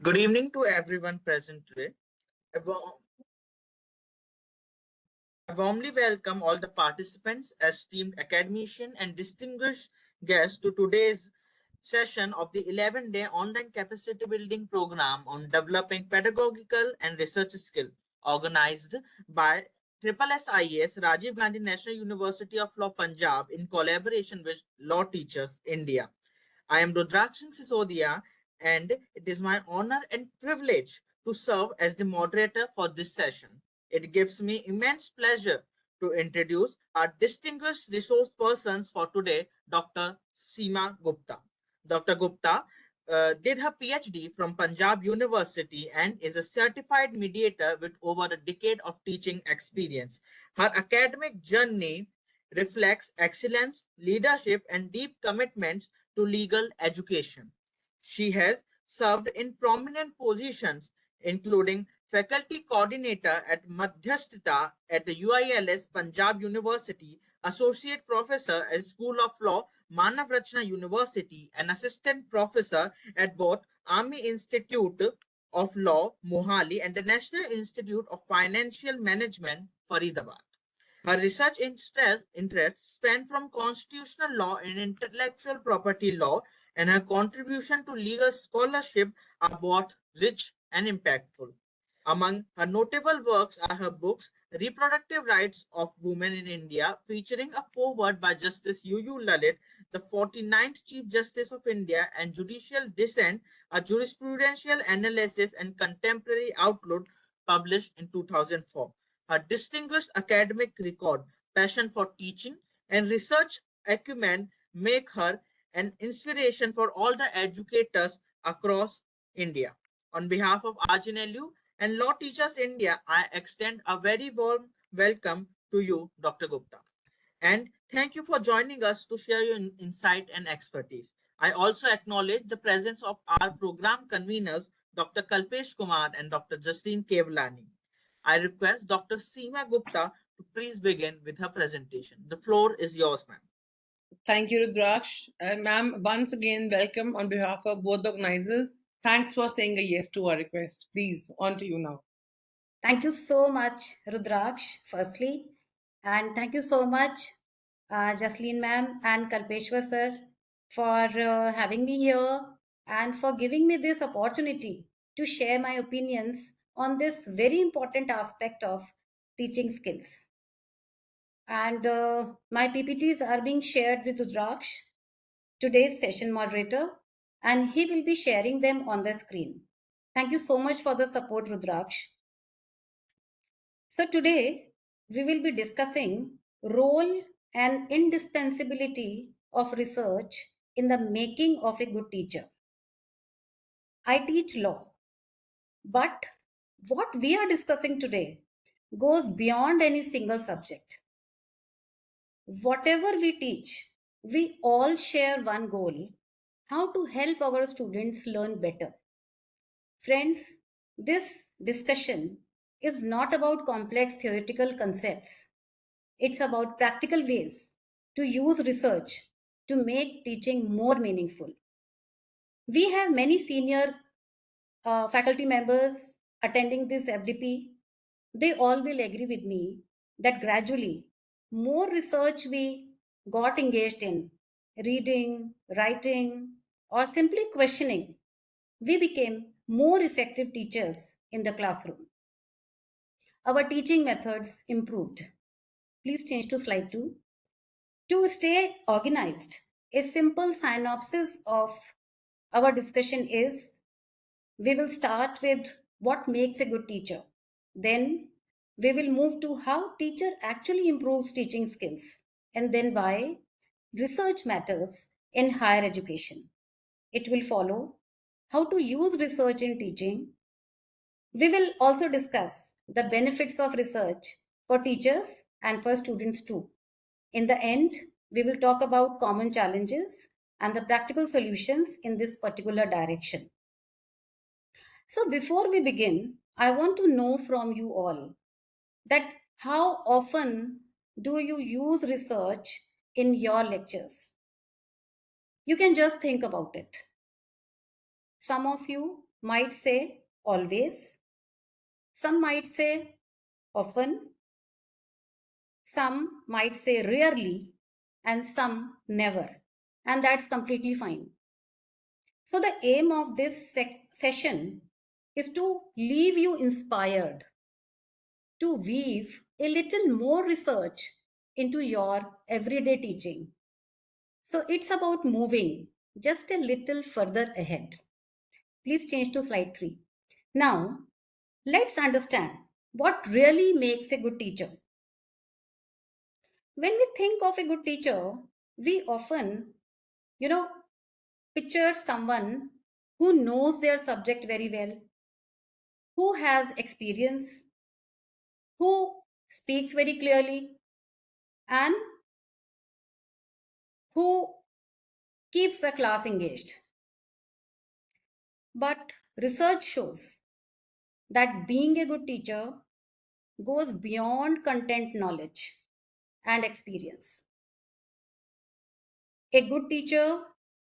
Good evening to everyone present today. I warmly welcome all the participants, esteemed academician, and distinguished guests to today's session of the 11-day online capacity building program on developing pedagogical and research skill, organized by SSSIS Rajiv Gandhi National University of Law Punjab in collaboration with Law Teachers India. I am Rudrakshan Sisodia, and it is my honor and privilege to serve as the moderator for this session. It gives me immense pleasure to introduce our distinguished resource persons for today, Dr. Seema Gupta. Dr. Gupta did her PhD from Punjab University and is a certified mediator with over a decade of teaching experience. Her academic journey reflects excellence, leadership, and deep commitments to legal education. She has served in prominent positions, including faculty coordinator at Madhyastha at the UILS Punjab University, associate professor at School of Law, Manav Rachna University, and assistant professor at both Army Institute of Law, Mohali, and the National Institute of Financial Management, Faridabad. Her research interests span from constitutional law and intellectual property law, and her contribution to legal scholarship are both rich and impactful. Among her notable works are her books Reproductive Rights of Women in India, featuring a foreword by Justice UU Lalit, the 49th Chief Justice of India, and Judicial Dissent, a jurisprudential analysis and contemporary outlook, published in 2004. Her distinguished academic record, passion for teaching, and research acumen make her an inspiration for all the educators across India. On behalf of RGNLU and Law Teachers India, I extend a very warm welcome to you, Dr. Gupta. And thank you for joining us to share your insight and expertise. I also acknowledge the presence of our program conveners, Dr. Kalpesh Kumar and Dr. Justine Kevlani. I request Dr. Seema Gupta to please begin with her presentation. The floor is yours, ma'am. Thank you, Rudraksh. Ma'am, once again, welcome on behalf of both the organizers. Thanks for saying a yes to our request. Please, on to you now. Thank you so much, Rudraksh, firstly. And thank you so much, Jasleen ma'am and Kalpeshwar sir, for having me here and for giving me this opportunity to share my opinions on this very important aspect of teaching skills. And my PPTs are being shared with Rudraksh, today's session moderator, and he will be sharing them on the screen. Thank you so much for the support, Rudraksh. So today we will be discussing role and indispensability of research in the making of a good teacher. I teach law, but what we are discussing today goes beyond any single subject. Whatever we teach, we all share one goal: how to help our students learn better. Friends, this discussion is not about complex theoretical concepts. It's about practical ways to use research to make teaching more meaningful. We have many senior faculty members attending this FDP. They all will agree with me that gradually more research we got engaged in, reading, writing, or simply questioning, we became more effective teachers in the classroom. Our teaching methods improved. Please change to slide 2. To stay organized, a simple synopsis of our discussion is: we will start with what makes a good teacher. Then we will move to how teacher actually improves teaching skills, and then why research matters in higher education. It will follow how to use research in teaching. We will also discuss the benefits of research for teachers and for students too. In the end, we will talk about common challenges and the practical solutions in this particular direction. So before we begin, I want to know from you all that how often do you use research in your lectures? You can just think about it. Some of you might say always, some might say often, some might say rarely, and some never. And that's completely fine. So, the aim of this session is to leave you inspired to weave a little more research into your everyday teaching. So, it's about moving just a little further ahead. Please change to slide 3. Now, let's understand what really makes a good teacher. When we think of a good teacher, we often, picture someone who knows their subject very well, who has experience, who speaks very clearly, and who keeps the class engaged. But research shows that being a good teacher goes beyond content knowledge and experience. A good teacher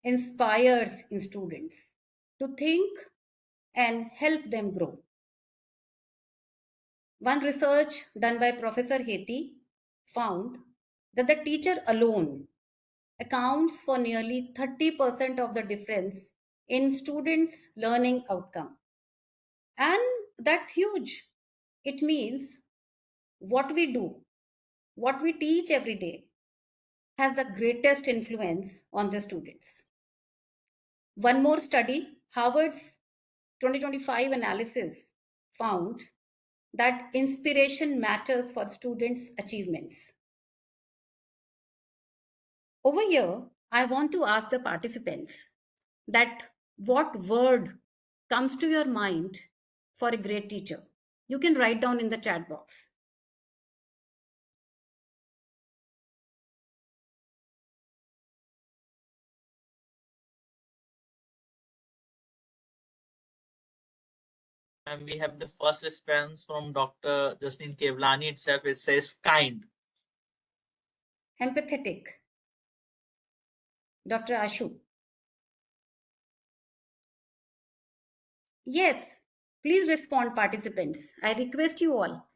inspires in students to think and help them grow. One research done by Professor Hathi found that the teacher alone accounts for nearly 30% of the difference in students' learning outcome. And that's huge. It means what we do, what we teach every day, has the greatest influence on the students. One more study, Harvard's 2025 analysis, found that inspiration matters for students' achievements. Over here, I want to ask the participants that what word comes to your mind for a great teacher? You can write down in the chat box. And we have the first response from Dr. Justin Kevlani itself. It says kind. Empathetic. Dr. Ashu. Yes, please respond, participants. I request you all.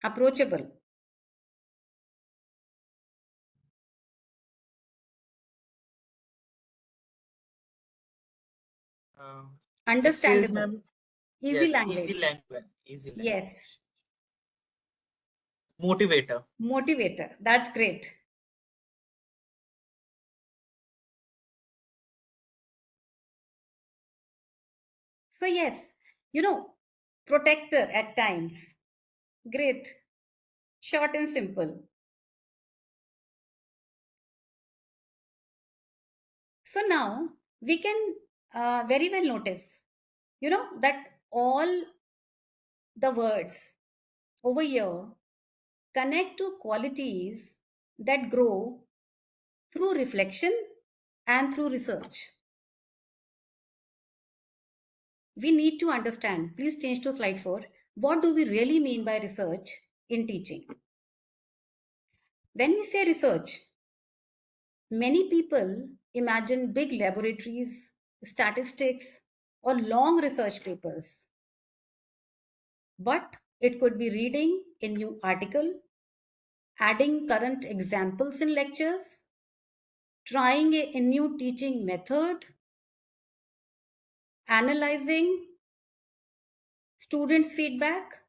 Approachable. Understandable. Easy Yes, language. easy language. Easy language. Yes. Motivator. Motivator. That's great. So, yes, protector at times. Great. Short and simple. So now we can very well notice, that all the words over here connect to qualities that grow through reflection and through research. We need to understand, please change to slide 4, what do we really mean by research in teaching? When we say research, many people imagine big laboratories, statistics, or long research papers. But it could be reading a new article, adding current examples in lectures, trying a new teaching method, analyzing students' feedback,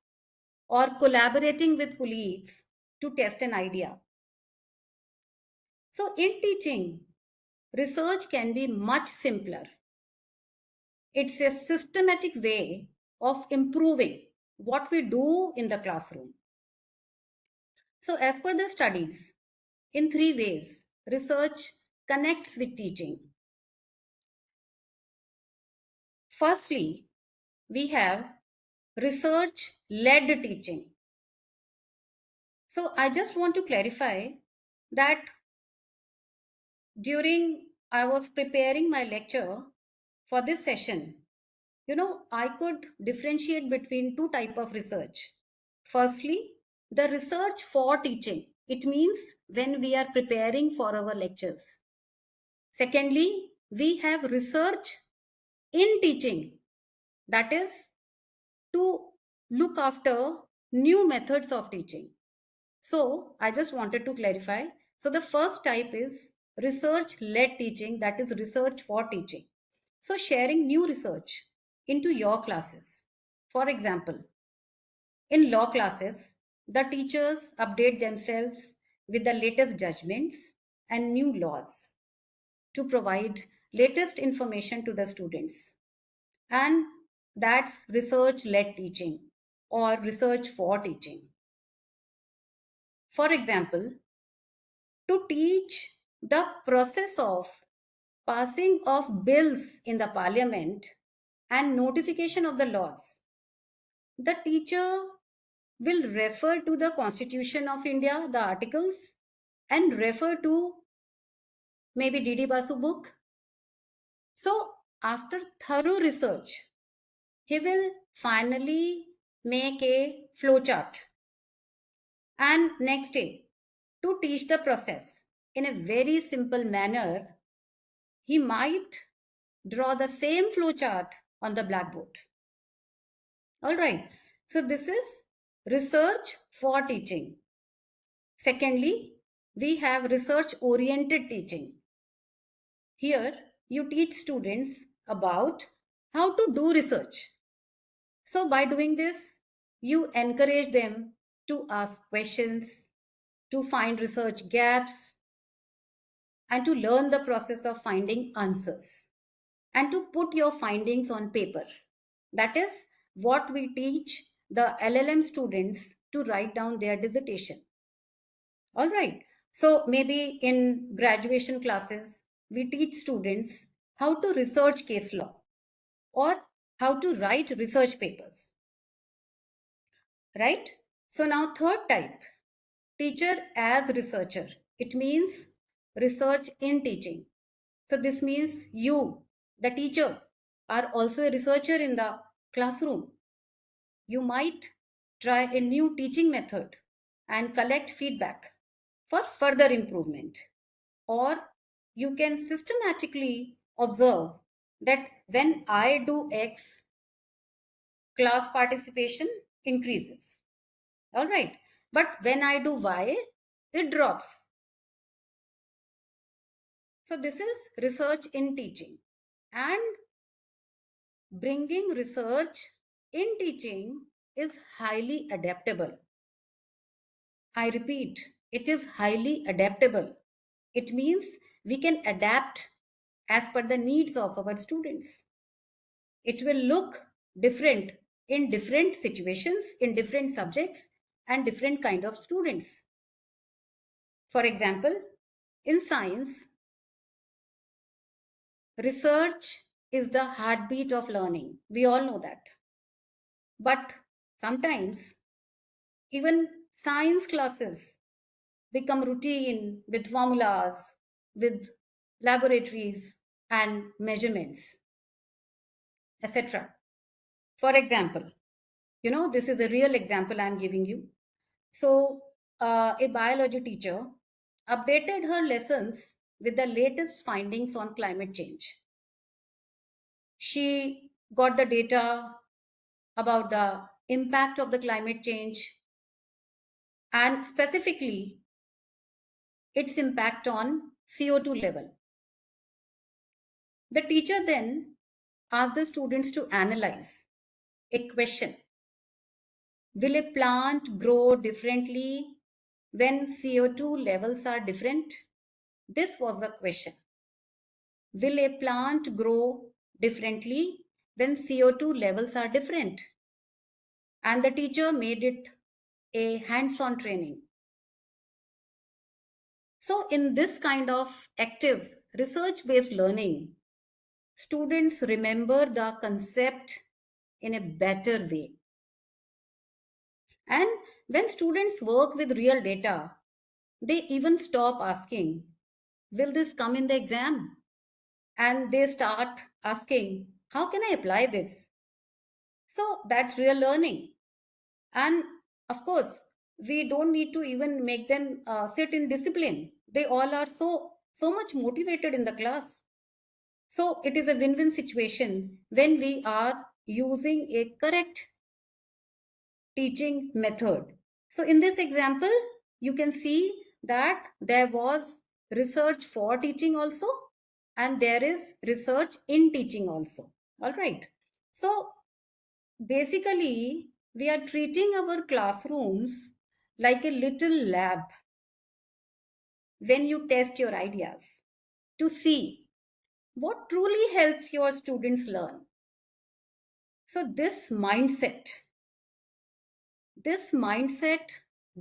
or collaborating with colleagues to test an idea. So, in teaching, research can be much simpler. It's a systematic way of improving what we do in the classroom. So, as per the studies, in 3 ways, research connects with teaching. Firstly, we have research-led teaching. So I just want to clarify that during I was preparing my lecture for this session, I could differentiate between 2 types of research. Firstly, the research for teaching. It means when we are preparing for our lectures. Secondly, we have research in teaching, that is to look after new methods of teaching. So I just wanted to clarify. So the first type is research-led teaching, that is research for teaching. So sharing new research into your classes. For example, in law classes, the teachers update themselves with the latest judgments and new laws to provide latest information to the students. And that's research-led teaching or research for teaching. For example, to teach the process of passing of bills in the parliament and notification of the laws, the teacher will refer to the Constitution of India, the articles, and refer to maybe D.D. Basu book. So after thorough research, he will finally make a flowchart. And next day, to teach the process in a very simple manner, he might draw the same flowchart on the blackboard. All right. So this is research for teaching. Secondly, we have research-oriented teaching. Here, you teach students about how to do research. So by doing this, you encourage them to ask questions, to find research gaps, and to learn the process of finding answers, and to put your findings on paper. That is what we teach the LLM students, to write down their dissertation. All right. So maybe in graduation classes, we teach students how to research case law or how to write research papers. Right? So now third type, teacher as researcher. It means research in teaching. So this means you, the teacher, are also a researcher in the classroom. You might try a new teaching method and collect feedback for further improvement. Or you can systematically observe that when I do X, class participation increases. All right. But when I do Y, it drops. So this is research in teaching. And bringing research in teaching is highly adaptable. I repeat, it is highly adaptable. It means we can adapt as per the needs of our students. It will look different in different situations, in different subjects, and different kind of students. For example, in science, research is the heartbeat of learning. We all know that. But sometimes even science classes become routine with formulas, with laboratories and measurements, etc. For example, this is a real example I'm giving you. So a biology teacher updated her lessons with the latest findings on climate change. She got the data about the impact of the climate change and specifically its impact on CO2 level. The teacher then asked the students to analyze a question. Will a plant grow differently when CO2 levels are different? This was the question. Will a plant grow differently when CO2 levels are different? And the teacher made it a hands-on training. So in this kind of active research-based learning, students remember the concept in a better way. And when students work with real data, they even stop asking, will this come in the exam? And they start asking, how can I apply this? So that's real learning. And of course, we don't need to even make them sit in discipline. They all are so so much motivated in the class. So it is a win-win situation when we are using a correct teaching method. So in this example, you can see that there was research for teaching also, and there is research in teaching also. All right. So basically, we are treating our classrooms like a little lab when you test your ideas to see what truly helps your students learn. So this mindset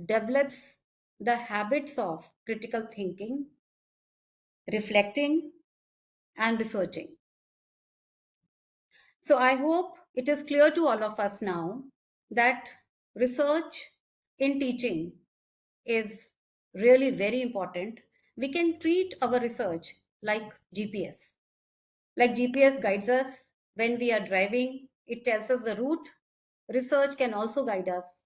develops the habits of critical thinking, reflecting, and researching. So I hope it is clear to all of us now that research in teaching is really very important. We can treat our research like GPS. Like GPS guides us when we are driving, it tells us the route. Research can also guide us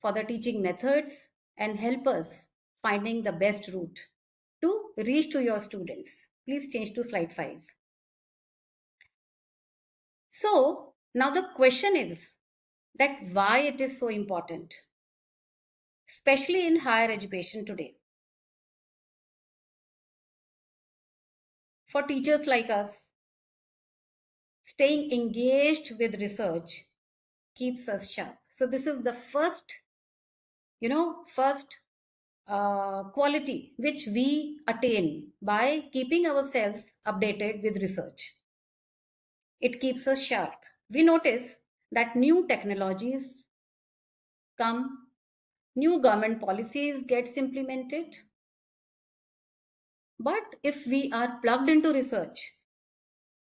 for the teaching methods and help us finding the best route to reach to your students. Please change to slide 5. So now the question is that why it is so important, especially in higher education today. For teachers like us, staying engaged with research keeps us sharp. So this is the first quality which we attain by keeping ourselves updated with research. It keeps us sharp. We notice that new technologies come, new government policies gets implemented. But if we are plugged into research,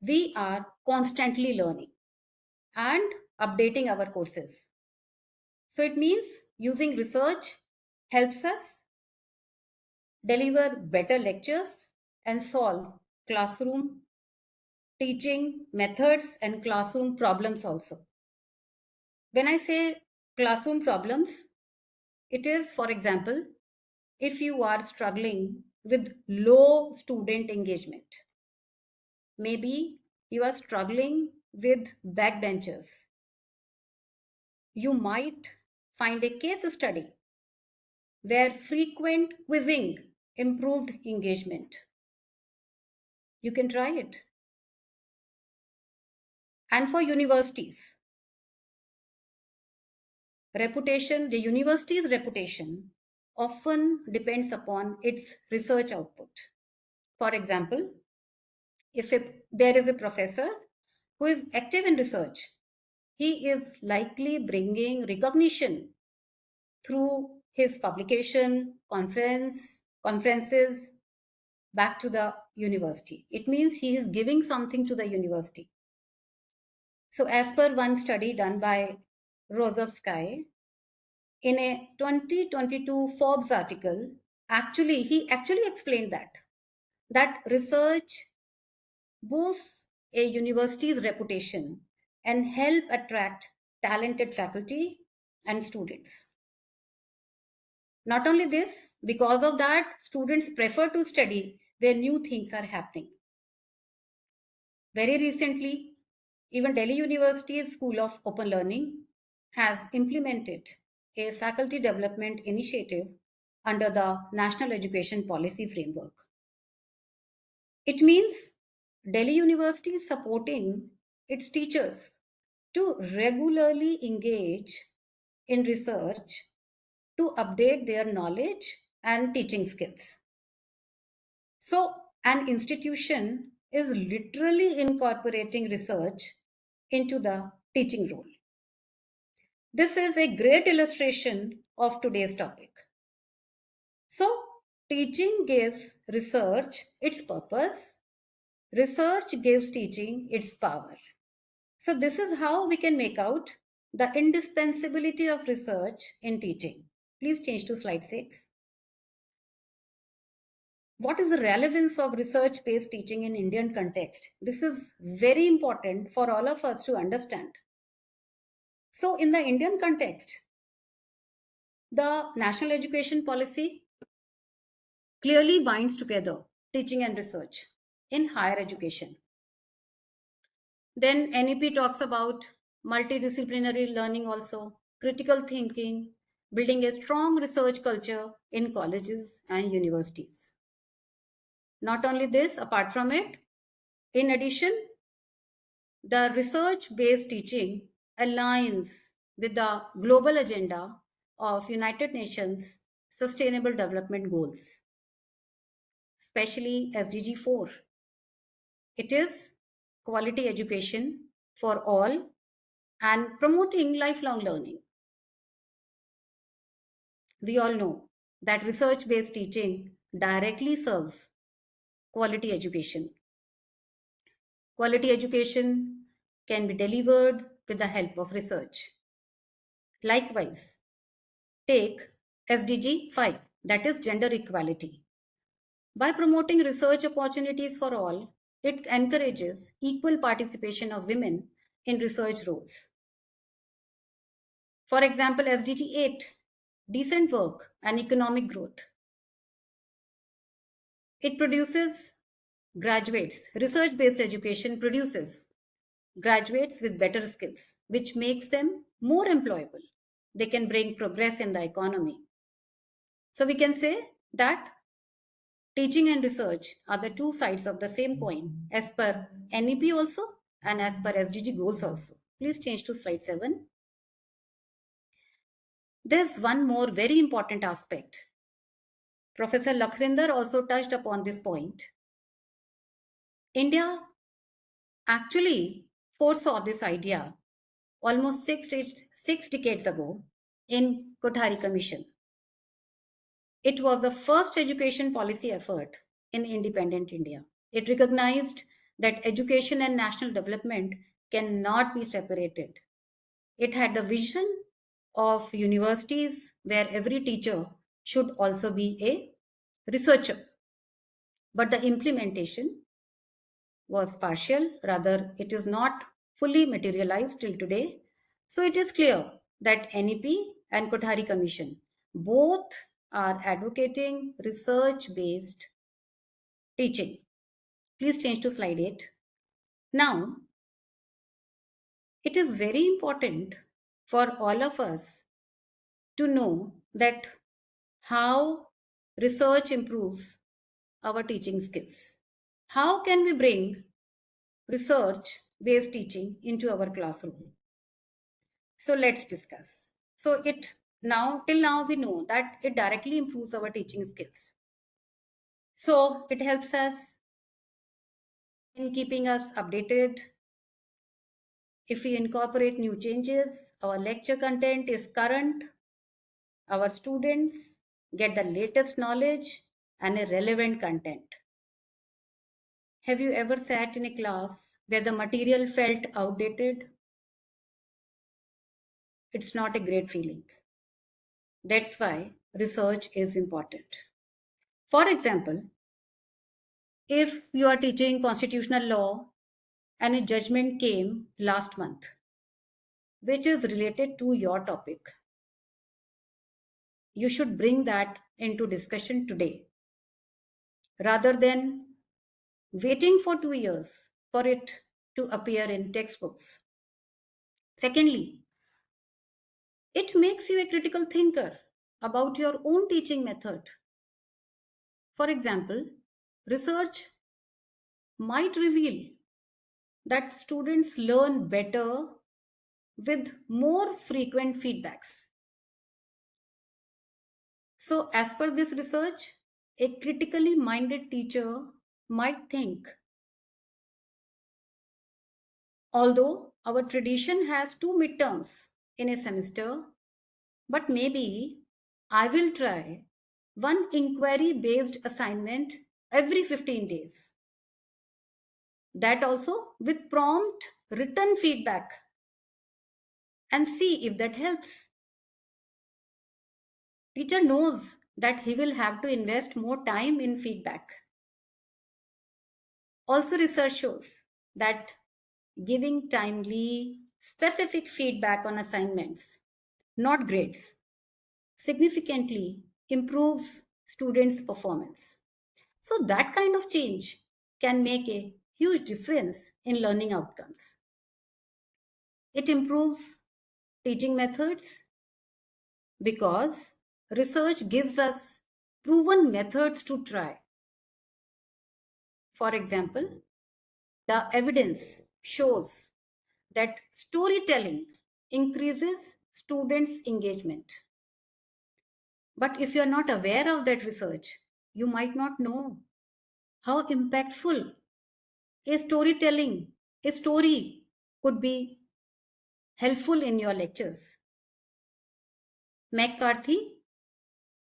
we are constantly learning and updating our courses. So it means using research helps us deliver better lectures and solve classroom teaching methods and classroom problems also. When I say classroom problems, it is, for example, if you are struggling with low student engagement, maybe you are struggling with backbenchers, you might find a case study where frequent quizzing improved engagement. You can try it. And for universities, the university's reputation often depends upon its research output. For example, if there is a professor who is active in research, he is likely bringing recognition through his conferences back to the university. It means he is giving something to the university. So as per one study done by Rozovsky, in a 2022 Forbes article, he actually explained that research boosts a university's reputation and help attract talented faculty and students. Not only this, because of that, students prefer to study where new things are happening. Very recently, even Delhi University's School of Open Learning has implemented a faculty development initiative under the National Education Policy Framework. It means Delhi University is supporting its teachers to regularly engage in research to update their knowledge and teaching skills. So, an institution is literally incorporating research into the teaching role. This is a great illustration of today's topic. So, teaching gives research its purpose, research gives teaching its power. So, this is how we can make out the indispensability of research in teaching. Please change to slide 6. What is the relevance of research-based teaching in Indian context? This is very important for all of us to understand. So in the Indian context, the national education policy clearly binds together teaching and research in higher education. Then NEP talks about multidisciplinary learning also, critical thinking, building a strong research culture in colleges and universities. Not only this, apart from it, in addition, the research-based teaching aligns with the global agenda of United Nations Sustainable Development Goals, especially SDG 4. It is quality education for all and promoting lifelong learning. We all know that research-based teaching directly serves quality education. Quality education can be delivered with the help of research. Likewise, take SDG 5, that is gender equality. By promoting research opportunities for all, it encourages equal participation of women in research roles. For example, SDG 8, decent work and economic growth. It produces graduates. Research-based education produces graduates with better skills, which makes them more employable. They can bring progress in the economy. So we can say that teaching and research are the two sides of the same coin, as per NEP also and as per SDG goals also. Please change to slide 7. There's one more very important aspect. Professor Lakhvinder also touched upon this point. India actually foresaw this idea almost six decades ago in Kothari Commission. It was the first education policy effort in independent India. It recognized that education and national development cannot be separated. It had the vision of universities where every teacher should also be a researcher. But the implementation was partial, rather, it is not fully materialized till today. So it is clear that NEP and Kothari Commission both are advocating research-based teaching. Please change to slide 8. Now, it is very important for all of us to know that how research improves our teaching skills. How can we bring research-based teaching into our classroom? So let's discuss. So till now we know that it directly improves our teaching skills. So it helps us in keeping us updated. If we incorporate new changes, our lecture content is current, our students get the latest knowledge and a relevant content. Have you ever sat in a class where the material felt outdated? It's not a great feeling. That's why research is important. For example, if you are teaching constitutional law and a judgment came last month, which is related to your topic, you should bring that into discussion today rather than waiting for 2 years for it to appear in textbooks. Secondly, it makes you a critical thinker about your own teaching method. For example, research might reveal that students learn better with more frequent feedbacks. So, as per this research, a critically minded teacher might think, although our tradition has 2 midterms in a semester, but maybe I will try one inquiry based assignment every 15 days. That also with prompt written feedback and see if that helps. Teacher knows that he will have to invest more time in feedback. Also, research shows that giving timely, specific feedback on assignments, not grades, significantly improves students' performance. So that kind of change can make a huge difference in learning outcomes. It improves teaching methods because research gives us proven methods to try. For example, the evidence shows that storytelling increases students' engagement. But if you are not aware of that research, you might not know how impactful a story could be helpful in your lectures. McCarthy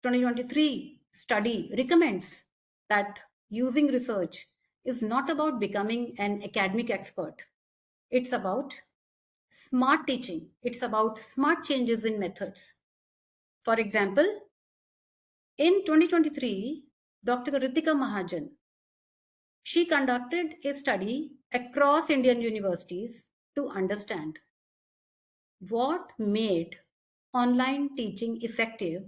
2023 study recommends that using research is not about becoming an academic expert. It's about smart teaching. It's about smart changes in methods. For example, in 2023, Dr. Ritika Mahajan, she conducted a study across Indian universities to understand what made online teaching effective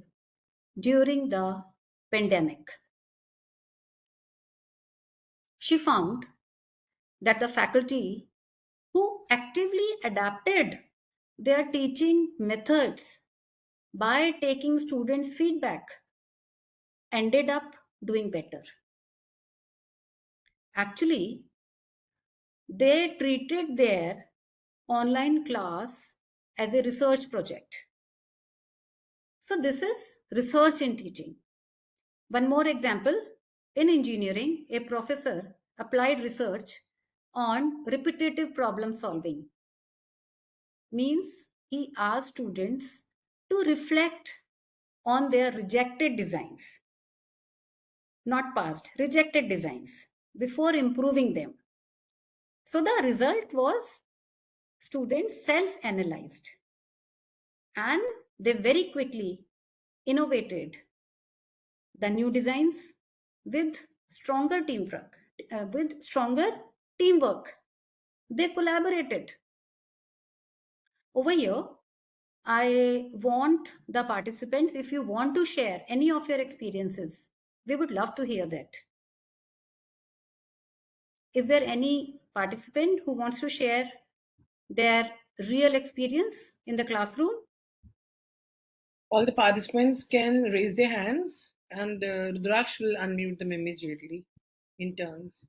during the pandemic. She found that the faculty who actively adapted their teaching methods by taking students' feedback ended up doing better. Actually, they treated their online class as a research project. So, this is research in teaching. One more example, in engineering, a professor applied research on repetitive problem solving. Means he asked students to reflect on their rejected designs, not passed, rejected designs, before improving them. So the result was students self-analyzed and they very quickly innovated the new designs with stronger teamwork. They collaborated. Over here, I want the participants, if you want to share any of your experiences, we would love to hear that. Is there any participant who wants to share their real experience in the classroom? All the participants can raise their hands and Rudraksh will unmute them immediately in turns.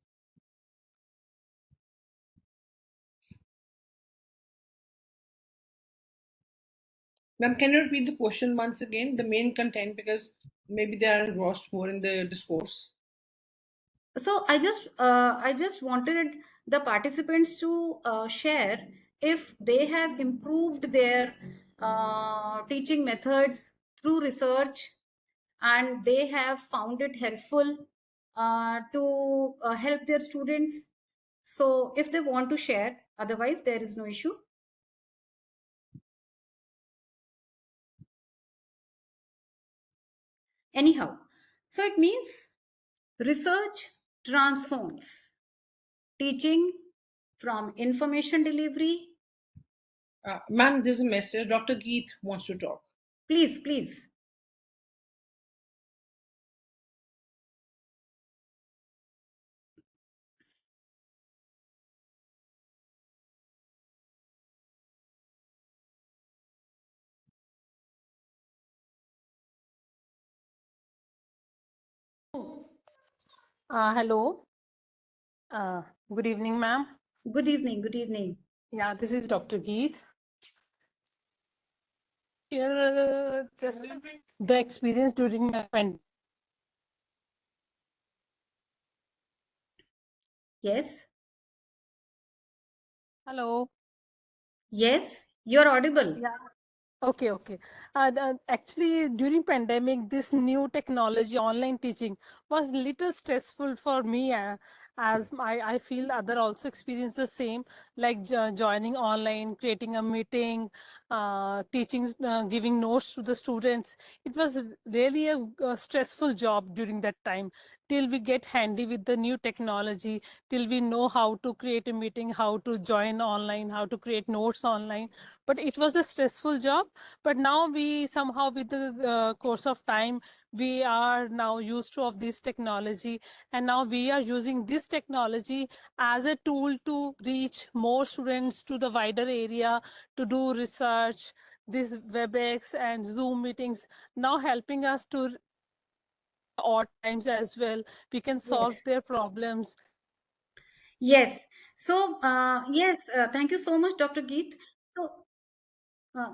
Ma'am, can you repeat the question once again, the main content, because maybe they are engrossed more in the discourse. So I just wanted the participants to share if they have improved their teaching methods through research and they have found it helpful to help their students. So if they want to share, otherwise there is no issue. Anyhow, so it means research transforms teaching from information delivery. Ma'am, there's a message. Dr. Geet wants to talk. Please, please. Hello. Good evening, ma'am. Good evening. Good evening. Yeah, this is Dr. Geet. Here, just the experience during my pandemic. Yes. Hello. Yes, you're audible. Yeah. Okay. Actually, during pandemic, this new technology, online teaching, was little stressful for me. As I feel other also experience the same, like joining online, creating a meeting, teaching, giving notes to the students. It was really a stressful job during that time. till we get handy with the new technology, till we know how to create a meeting, how to join online, how to create notes online. But it was a stressful job. But now we somehow, with the course of time, we are now used to of this technology, and now we are using this technology as a tool to reach more students to the wider area, to do research. This WebEx and Zoom meetings now helping us to odd times as well. We can Yes. solve their problems. Yes. So, yes, thank you so much, Dr. Geet. So,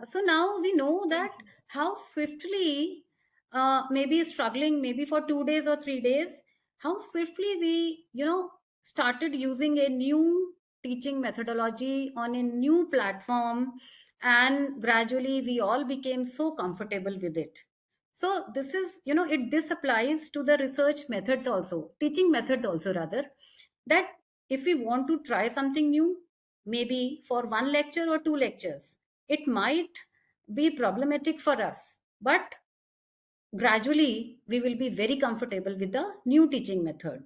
so now we know that how swiftly, maybe struggling, maybe for 2 days or 3 days, how swiftly we, started using a new teaching methodology on a new platform, and gradually we all became so comfortable with it. So this is, this applies to the research methods also, teaching methods also rather, that if we want to try something new, maybe for one lecture or two lectures, it might be problematic for us, but gradually we will be very comfortable with the new teaching method.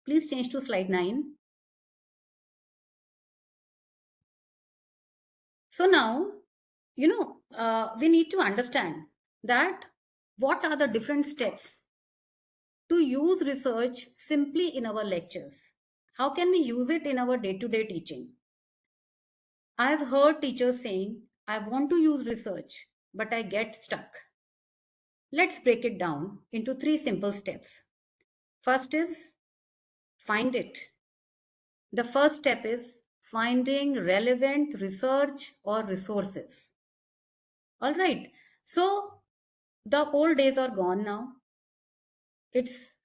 Please change to slide 9. So now, we need to understand that what are the different steps to use research simply in our lectures. How can we use it in our day-to-day teaching? I have heard teachers saying, I want to use research, but I get stuck. Let's break it down into 3 simple steps. First is find it. The first step is finding relevant research or resources. All right. So the old days are gone now. It's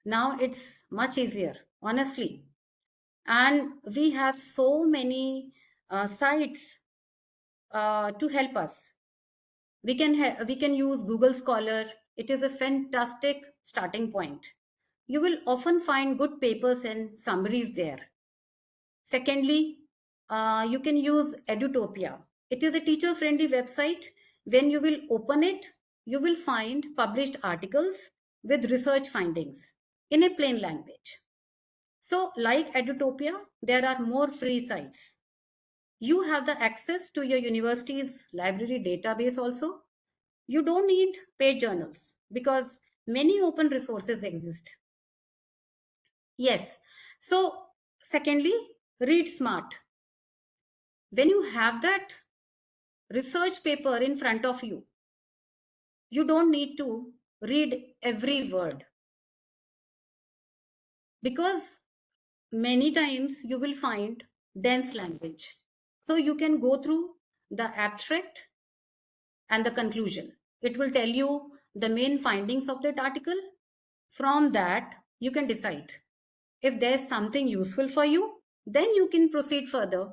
much easier, honestly. And we have so many sites to help us. We can use Google Scholar. It is a fantastic starting point. You will often find good papers and summaries there. Secondly, you can use Edutopia. It is a teacher-friendly website. When you will open it, you will find published articles with research findings in a plain language. So, like Edutopia, there are more free sites. You have the access to your university's library database also. You don't need paid journals because many open resources exist. Yes. So, secondly, read smart. When you have that research paper in front of you, you don't need to read every word, because many times you will find dense language. So you can go through the abstract and the conclusion. It will tell you the main findings of that article. From that, you can decide if there's something useful for you, then you can proceed further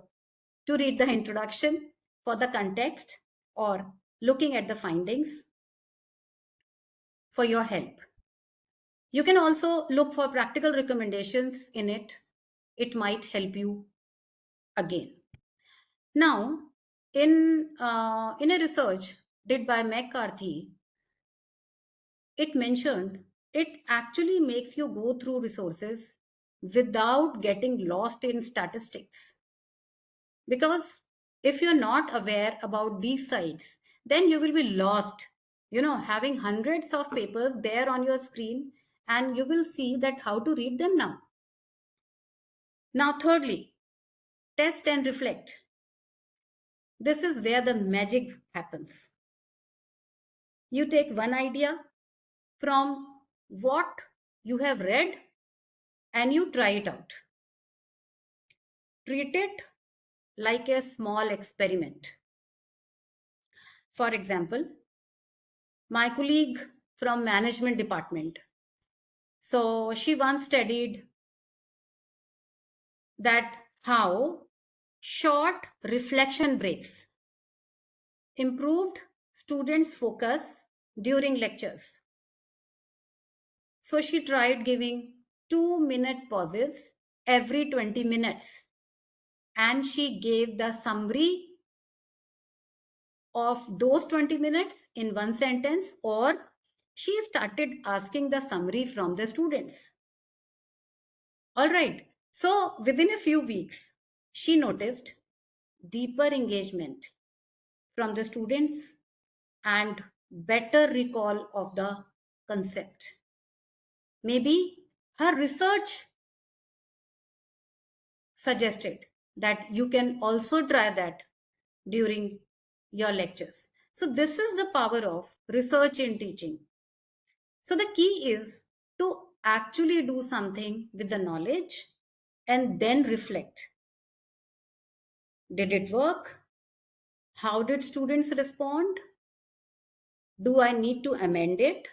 to read the introduction for the context or looking at the findings for your help. You can also look for practical recommendations in it. It might help you again. Now, in a research did by McCarthy, it mentioned it actually makes you go through resources without getting lost in statistics. Because if you're not aware about these sites, then you will be lost, having hundreds of papers there on your screen, and you will see that how to read them now. Now, thirdly, test and reflect. This is where the magic happens. You take one idea from what you have read and you try it out. Treat it like a small experiment. For example, my colleague from management department, so she once studied that how short reflection breaks improved students' focus during lectures. So she tried giving 2-minute pauses every 20 minutes, and she gave the summary of those 20 minutes in one sentence, or she started asking the summary from the students. All right. So within a few weeks, she noticed deeper engagement from the students and better recall of the concept. Maybe her research suggested that you can also try that during your lectures. So this is the power of research in teaching. So the key is to actually do something with the knowledge and then reflect. Did it work? How did students respond? Do I need to amend it?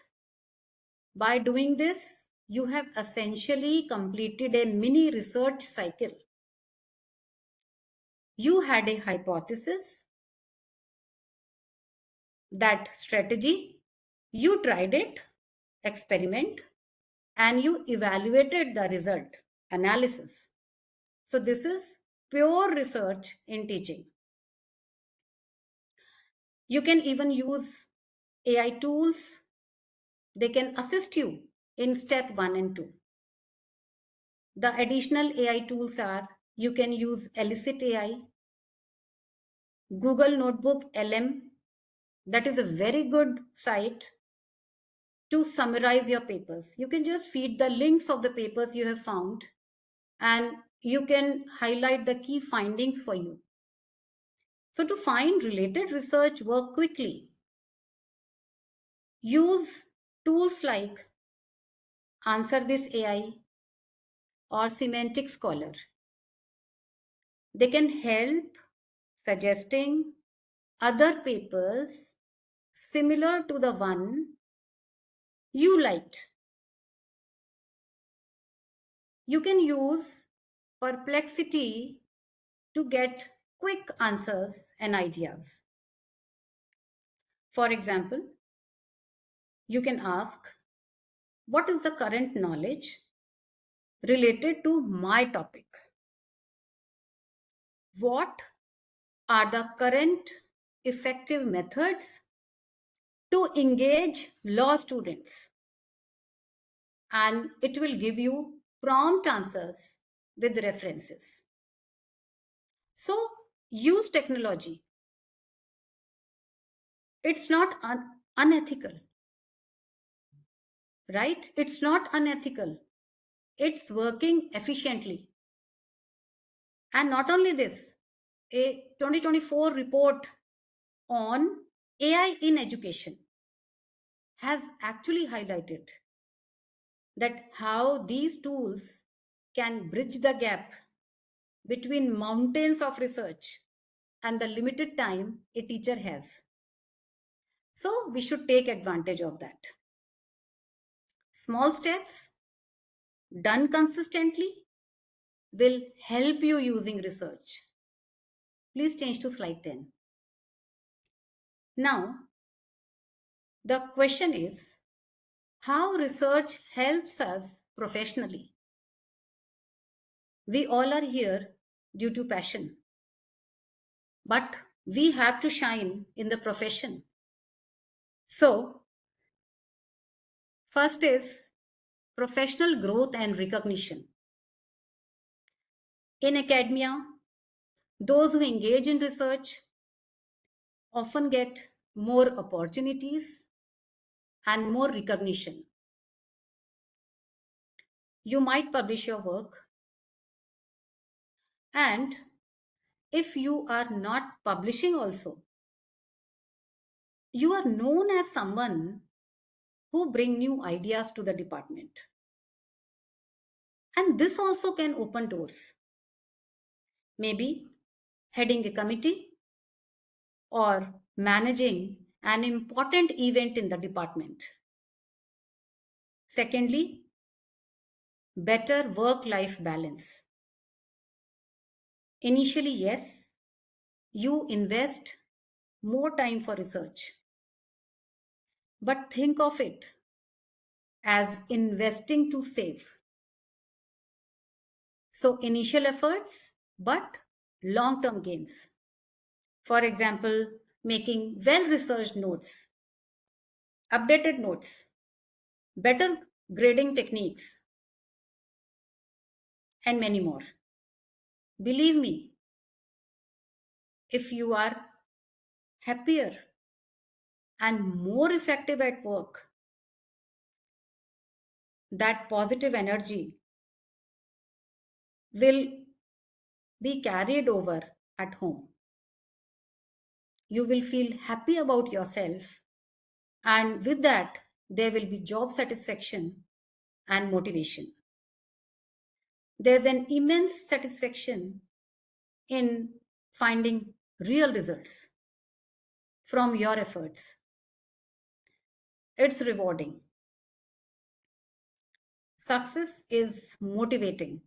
By doing this, you have essentially completed a mini research cycle. You had a hypothesis, that strategy, you tried it, experiment, and you evaluated the result, analysis. So this is pure research in teaching. You can even use AI tools. They can assist you in step 1 and 2. The additional AI tools are, you can use Elicit AI, Google Notebook LM. That is a very good site to summarize your papers. You can just feed the links of the papers you have found and you can highlight the key findings for you. So to find related research work quickly, use tools like Answer This AI or Semantic Scholar. They can help suggesting other papers similar to the one you liked. You can use Perplexity to get quick answers and ideas. For example, you can ask, what is the current knowledge related to my topic? What are the current effective methods to engage law students? And it will give you prompt answers with references. So use technology. It's not unethical, right? It's not unethical. It's working efficiently. And not only this, a 2024 report on AI in education has actually highlighted that how these tools can bridge the gap between mountains of research and the limited time a teacher has. So we should take advantage of that. Small steps done consistently will help you using research. Please change to slide 10. Now, the question is how research helps us professionally. We all are here due to passion, but we have to shine in the profession. So, first is professional growth and recognition. In academia, those who engage in research often get more opportunities and more recognition. You might publish your work, and if you are not publishing also, you are known as someone who bring new ideas to the department. And this also can open doors. Maybe heading a committee or managing an important event in the department. Secondly, better work-life balance. Initially, yes, you invest more time for research. But think of it as investing to save. So initial efforts, but long-term gains. For example, making well-researched notes, updated notes, better grading techniques, and many more. Believe me, if you are happier and more effective at work, that positive energy will be carried over at home. You will feel happy about yourself, and with that, there will be job satisfaction and motivation. There's an immense satisfaction in finding real results from your efforts. It's rewarding. Success is motivating.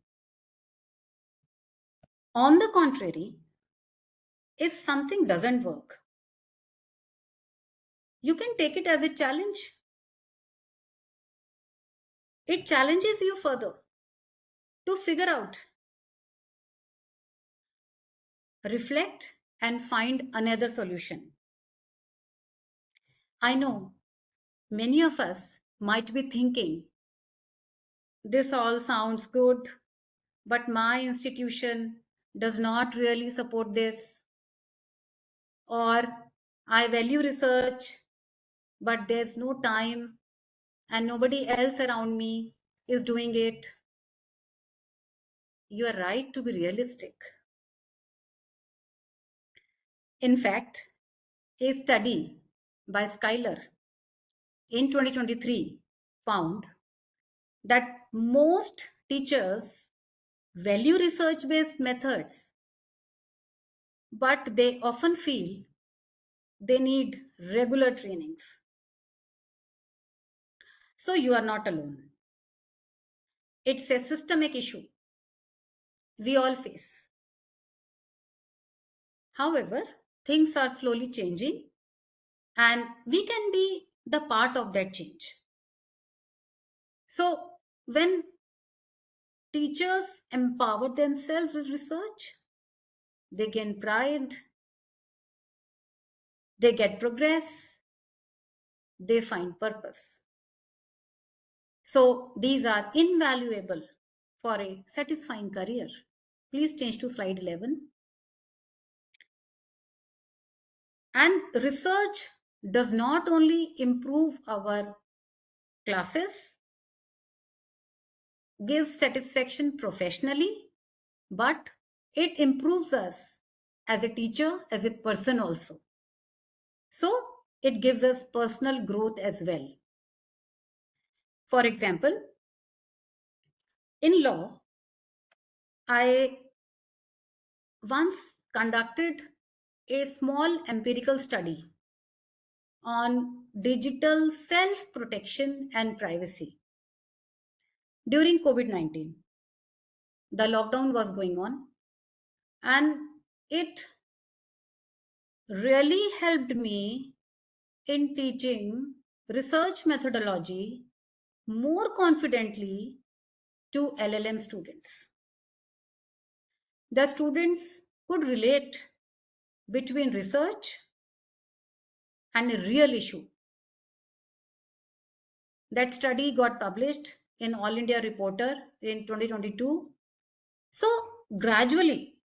On the contrary, if something doesn't work, you can take it as a challenge. It challenges you further to figure out, reflect, and find another solution. I know many of us might be thinking, this all sounds good, but my institution does not really support this. Or I value research, but there's no time and nobody else around me is doing it. You are right to be realistic. In fact, a study by Schuyler in 2023 found that most teachers value research based methods, but they often feel they need regular trainings. So you are not alone. It's a systemic issue we all face. However, things are slowly changing and we can be the part of that change. So, when teachers empower themselves with research, they gain pride, they get progress, they find purpose. So, these are invaluable for a satisfying career. Please change to slide 11. And research does not only improve our classes, gives satisfaction professionally, but it improves us as a teacher, as a person also. So it gives us personal growth as well. For example, in law, I once conducted a small empirical study on digital self-protection and privacy. During COVID-19, the lockdown was going on, and it really helped me in teaching research methodology more confidently to LLM students. The students could relate between research and a real issue. That study got published in All India Reporter in 2022. So gradually,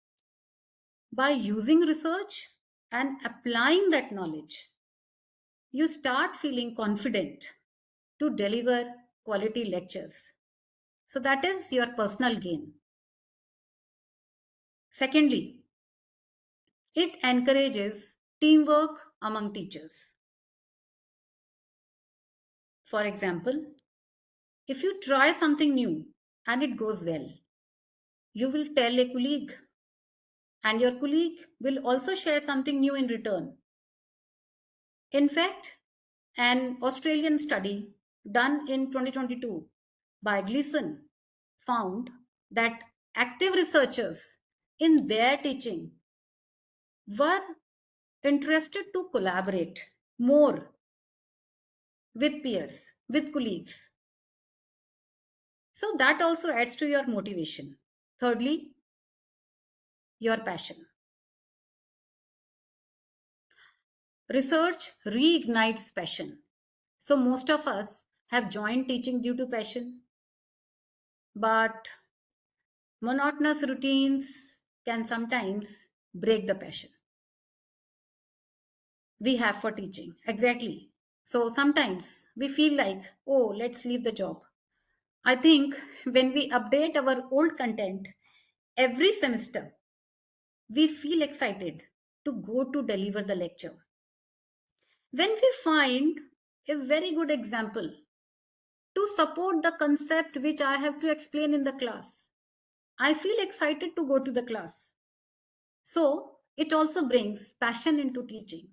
by using research and applying that knowledge, you start feeling confident to deliver quality lectures. So that is your personal gain. Secondly, it encourages teamwork among teachers. For example, if you try something new and it goes well, you will tell a colleague, and your colleague will also share something new in return. In fact, an Australian study done in 2022 by Gleason found that active researchers in their teaching were interested to collaborate more with peers, with colleagues. So that also adds to your motivation. Thirdly, your passion. Research reignites passion. So most of us have joined teaching due to passion, but Monotonous routines can sometimes break the passion we have for teaching. Exactly. So sometimes we feel like, oh, let's leave the job. I think when we update our old content every semester, we feel excited to go to deliver the lecture. When we find a very good example to support the concept which I have to explain in the class, I feel excited to go to the class. So it also brings passion into teaching.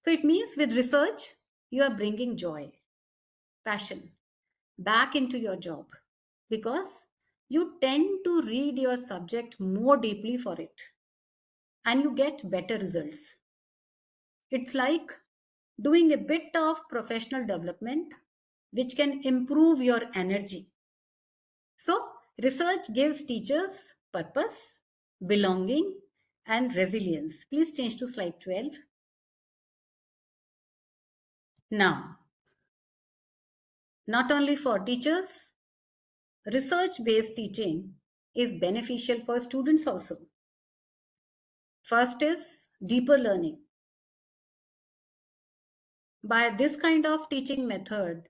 So it means with research, you are bringing joy, passion back into your job because you tend to read your subject more deeply for it and you get better results. It's like doing a bit of professional development which can improve your energy. So, research gives teachers purpose, belonging, and resilience. Please change to slide 12. Now, not only for teachers, research based teaching is beneficial for students also. First is deeper learning. By this kind of teaching method,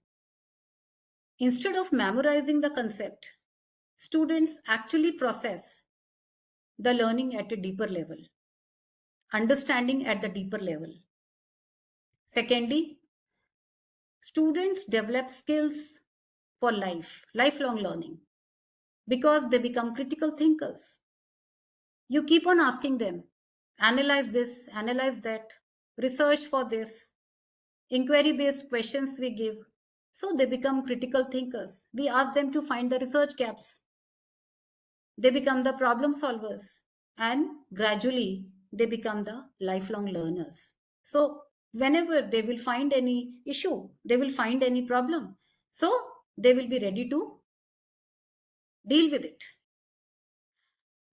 instead of memorizing the concept, students actually process the learning at a deeper level, understanding at the deeper level. Secondly, students develop skills for life, lifelong learning, because they become critical thinkers. You keep on asking them, analyze this, analyze that, research for this, inquiry based questions we give. So they become critical thinkers. We ask them to find the research gaps. They become the problem solvers and gradually they become the lifelong learners. So whenever they will find any issue, they will find any problem, so they will be ready to deal with it.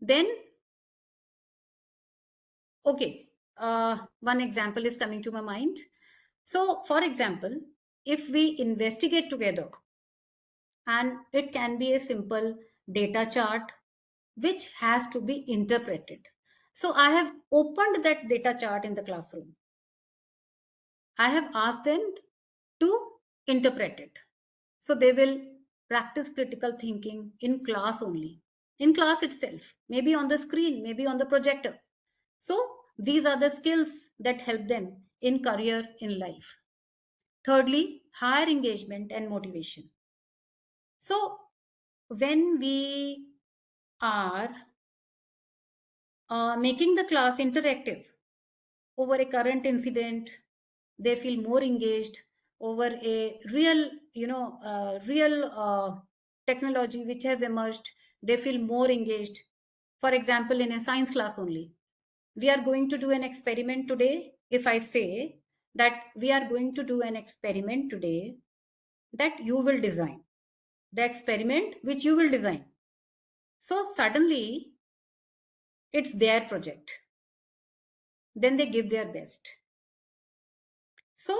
Then, okay, one example is coming to my mind. So for example, if we investigate together, and it can be a simple data chart which has to be interpreted. So I have opened that data chart in the classroom. I have asked them to interpret it. So they will practice critical thinking in class only, in class itself, maybe on the screen, maybe on the projector. So these are the skills that help them in career in life. Thirdly, higher engagement and motivation. So when we are making the class interactive over a current incident, they feel more engaged over a real, real technology which has emerged. They feel more engaged. For example, in a science class only, we are going to do an experiment today. If I say that we are going to do an experiment today that you will design, the experiment which you will design. So suddenly it's their project. Then they give their best. So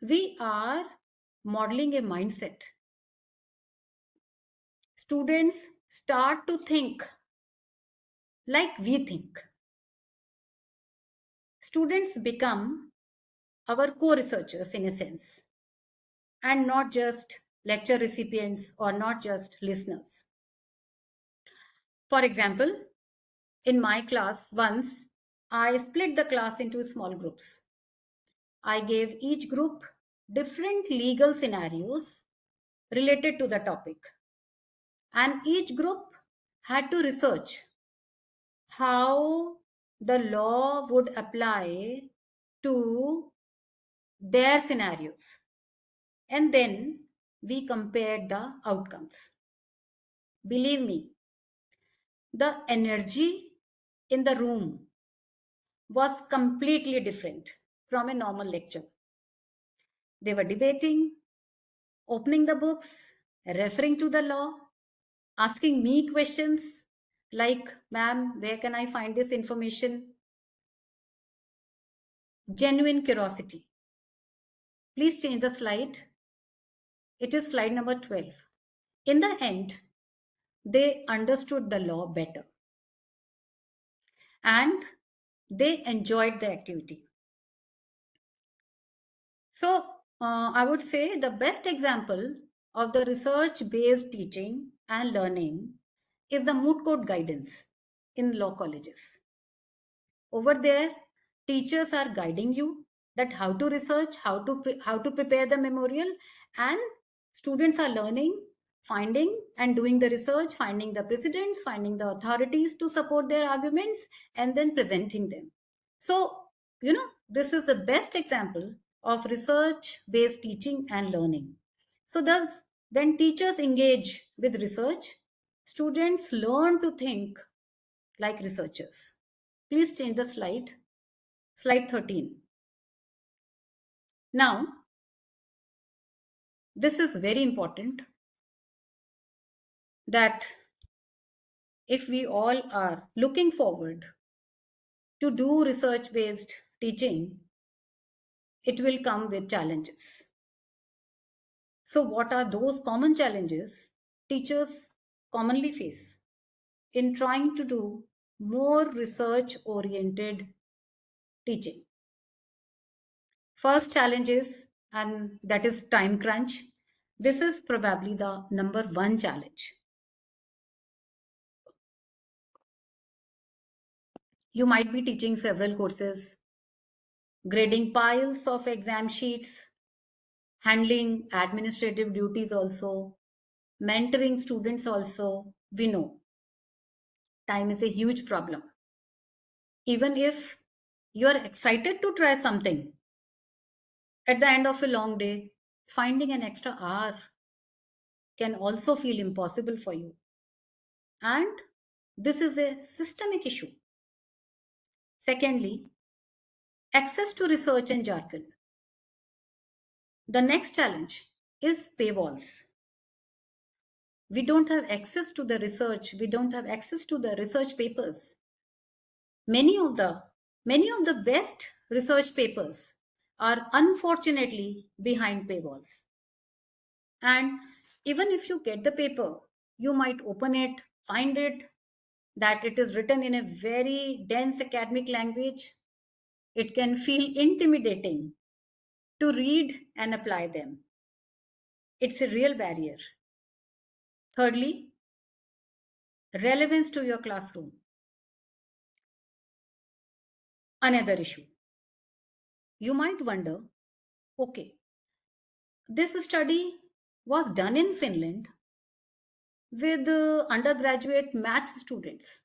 we are modeling a mindset. Students start to think like we think. Students become our co-researchers in a sense, and not just lecture recipients or not just listeners. For example, in my class once, I split the class into small groups. I gave each group different legal scenarios related to the topic, and each group had to research how the law would apply to their scenarios. And then we compared the outcomes. Believe me, the energy in the room was completely different from a normal lecture. They were debating, opening the books, referring to the law, asking me questions like, ma'am, where can I find this information? Genuine curiosity. Please change the slide. It is slide number 12. In the end, they understood the law better and they enjoyed the activity. So, I would say the best example of the research based teaching and learning is the moot court guidance in law colleges. Over there, teachers are guiding you that how to research, how to prepare the memorial, and students are learning, finding and doing the research, finding the precedents, finding the authorities to support their arguments, and then presenting them. So, this is the best example of research based teaching and learning. So, thus, when teachers engage with research, students learn to think like researchers. Please change the slide. Slide 13. Now, this is very important that if we all are looking forward to do research based teaching, it will come with challenges. So, what are those common challenges teachers commonly face in trying to do more research oriented teaching? First challenge is, and that is time crunch. This is probably the number one challenge. You might be teaching several courses, grading piles of exam sheets, handling administrative duties also, mentoring students also. We know time is a huge problem. Even if you are excited to try something, at the end of a long day, finding an extra hour can also feel impossible for you. And this is a systemic issue. Secondly, access to research and jargon. The next challenge is paywalls. We don't have access to the research. We don't have access to the research papers. Many of the best research papers are unfortunately behind paywalls. And even if you get the paper, you might open it, find it that it is written in a very dense academic language. It can feel intimidating to read and apply them. It's a real barrier. Thirdly, relevance to your classroom. Another issue. You might wonder, okay, this study was done in Finland with undergraduate math students.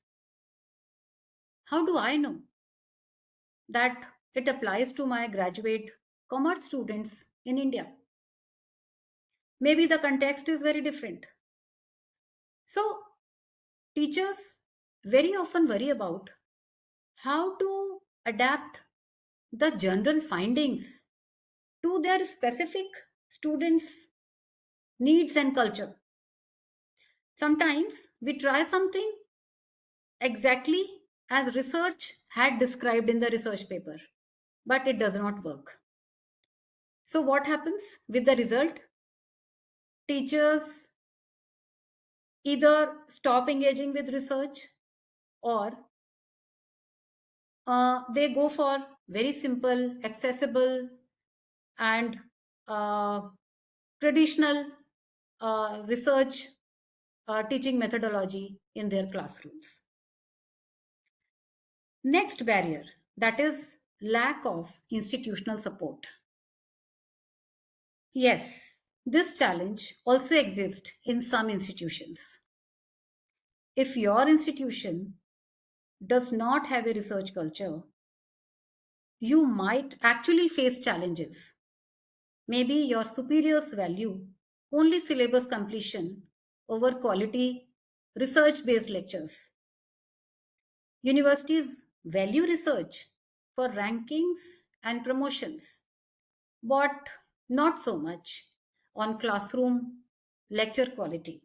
How do I know that it applies to my graduate commerce students in India? Maybe the context is very different. So, teachers very often worry about how to adapt the general findings to their specific students' needs and culture. Sometimes we try something exactly as research had described in the research paper, but it does not work. So, what happens with the result? Teachers either stop engaging with research or they go for very simple, accessible, and traditional research teaching methodology in their classrooms. Next barrier, that is lack of institutional support. Yes, this challenge also exists in some institutions. If your institution does not have a research culture, you might actually face challenges. Maybe your superiors value only syllabus completion over quality research based lectures. Universities value research for rankings and promotions, but not so much on classroom lecture quality.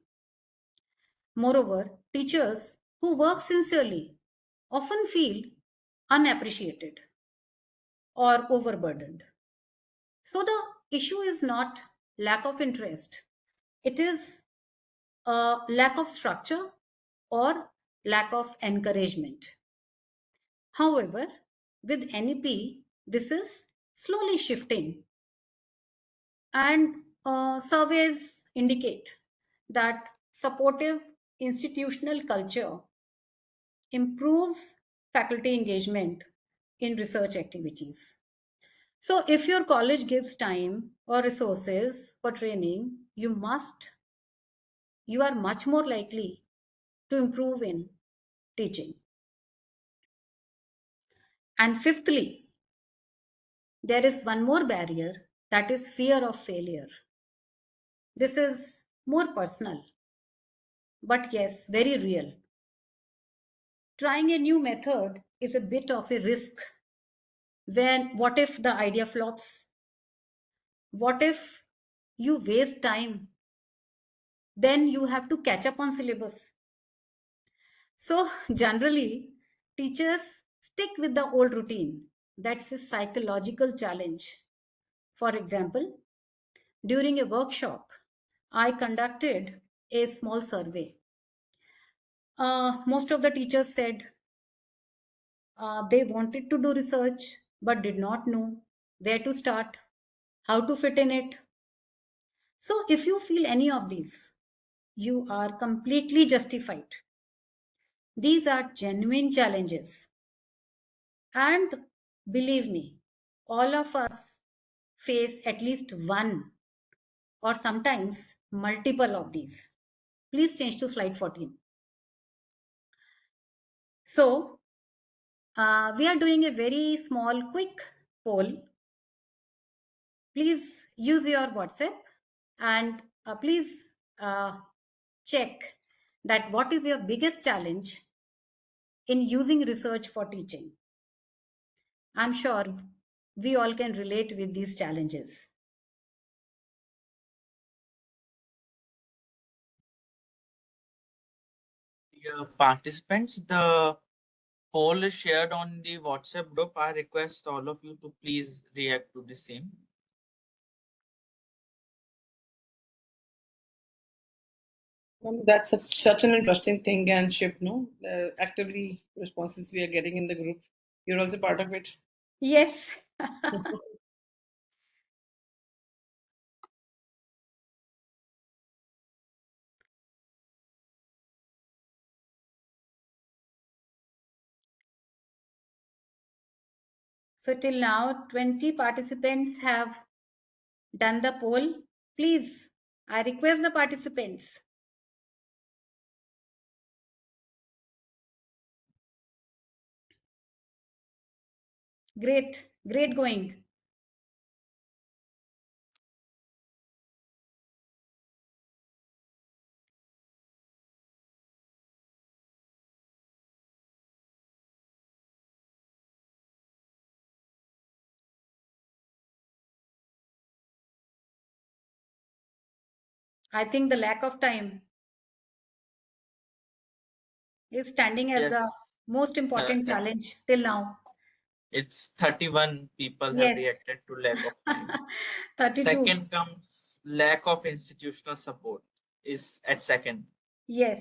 Moreover, teachers who work sincerely often feel unappreciated or overburdened. So the issue is not lack of interest, it is lack of structure or lack of encouragement. However, with NEP, this is slowly shifting, and surveys indicate that supportive institutional culture improves faculty engagement in research activities. So, if your college gives time or resources for training, you are much more likely to improve in teaching. And fifthly, there is one more barrier, that is fear of failure. This is more personal, but yes, very real. Trying a new method is a bit of a risk. What if the idea flops? What if you waste time? Then you have to catch up on syllabus. So generally, teachers stick with the old routine. That's a psychological challenge. For example, during a workshop, I conducted a small survey. Most of the teachers said they wanted to do research but did not know where to start, how to fit in it. So, if you feel any of these, you are completely justified. These are genuine challenges. And believe me, all of us face at least one or sometimes multiple of these. Please change to slide 14. So, we are doing a very small, quick poll. Please use your WhatsApp and please check that what is your biggest challenge in using research for teaching. I'm sure we all can relate with these challenges. Dear participants, the poll is shared on the WhatsApp group. I request all of you to please react to the same. That's such an interesting thing and shift, no? Actively responses we are getting in the group. You're also part of it. Yes. So till now, 20 participants have done the poll. Please, I request the participants. Great, great going. I think the lack of time is standing as Yes, the most important challenge till now. it's 31 people have Yes. reacted to lack of time. 32. Second comes lack of institutional support is at second. Yes.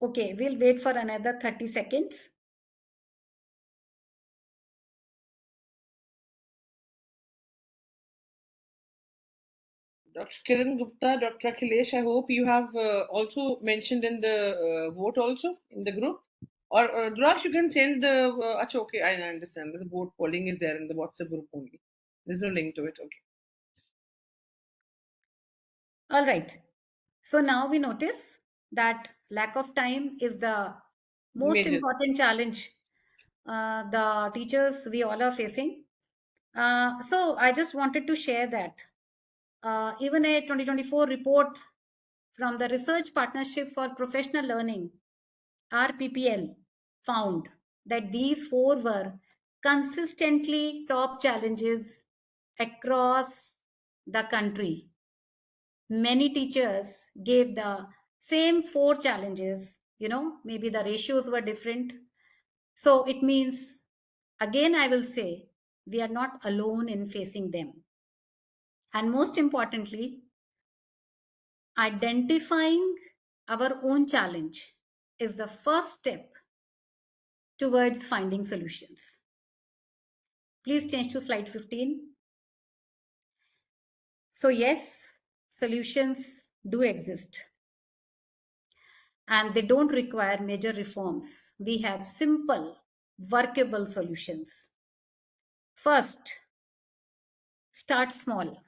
Okay, we'll wait for another 30 seconds. Dr. Kiran Gupta, Dr. Akhilesh, I hope you have also mentioned in the vote also in the group. Or Draksh, you can send the. Okay, I understand. The vote polling is there in the WhatsApp group only. There's no link to it. Okay. All right. So now we notice that lack of time is the most Major. important challenge the teachers we all are facing. So I just wanted to share that even a 2024 report from the Research Partnership for Professional Learning, RPPL, found that these four were consistently top challenges across the country. Many teachers gave the same four challenges, maybe the ratios were different. So it means, again, I will say, we are not alone in facing them. And most importantly, identifying our own challenge is the first step towards finding solutions. Please change to slide 15. So yes, solutions do exist and they don't require major reforms. We have simple, workable solutions. First, start small.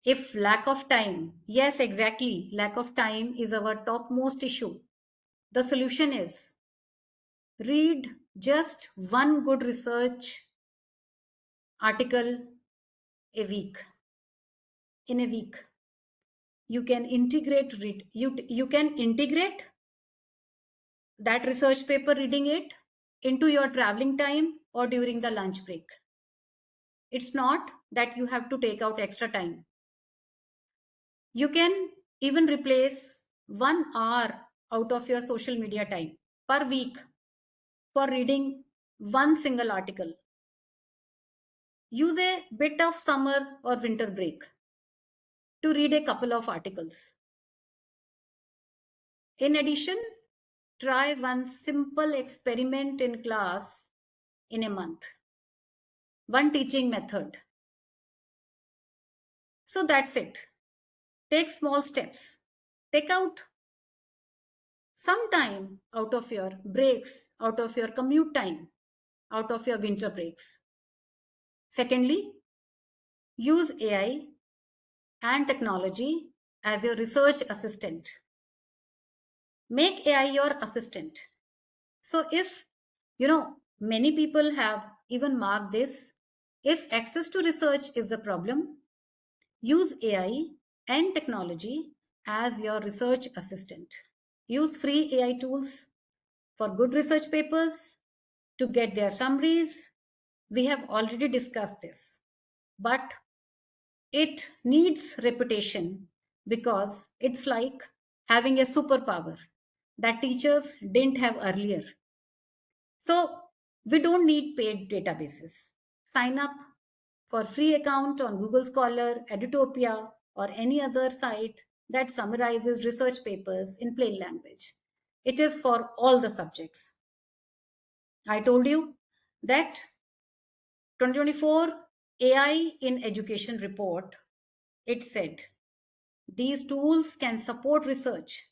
If lack of time, yes, exactly, lack of time is our topmost issue. The solution is read just one good research article a week. In a week, you can integrate you can integrate that research paper, reading it, into your traveling time or during the lunch break. It's not that you have to take out extra time. You can even replace 1 hour out of your social media time per week for reading one single article. Use a bit of summer or winter break to read a couple of articles. In addition, try one simple experiment in class in a month. One teaching method. So that's it. Take small steps. Take out some time out of your breaks, out of your commute time, out of your winter breaks. Secondly, use AI and technology as your research assistant. Make AI your assistant. So if, many people have even marked this, if access to research is a problem, use AI and technology as your research assistant. Use free AI tools for good research papers to get their summaries. We have already discussed this, but it needs repetition because it's like having a superpower that teachers didn't have earlier. So we don't need paid databases. Sign up for free account on Google Scholar, Edutopia, or any other site that summarizes research papers in plain language. It is for all the subjects. I told you that 2024 AI in Education report, it said these tools can support research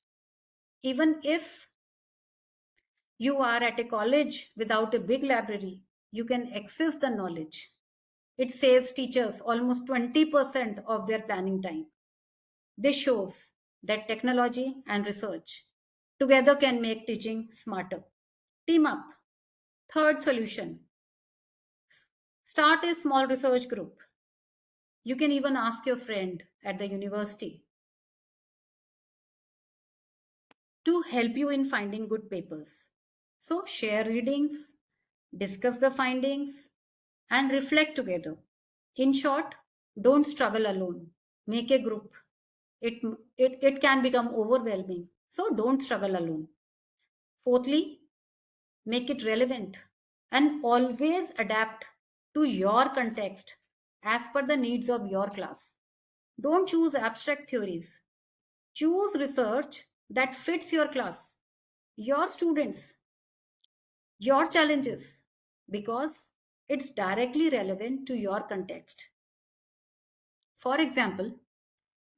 even if you are at a college without a big library. You can access the knowledge. It saves teachers almost 20% of their planning time. This shows that technology and research together can make teaching smarter. Team up. Third solution, start a small research group. You can even ask your friend at the university to help you in finding good papers. So share readings, discuss the findings, and reflect together. In short, don't struggle alone. Make a group. It can become overwhelming. So don't struggle alone. Fourthly, make it relevant and always adapt to your context as per the needs of your class. Don't choose abstract theories. Choose research that fits your class, your students, your challenges, because it's directly relevant to your context. For example,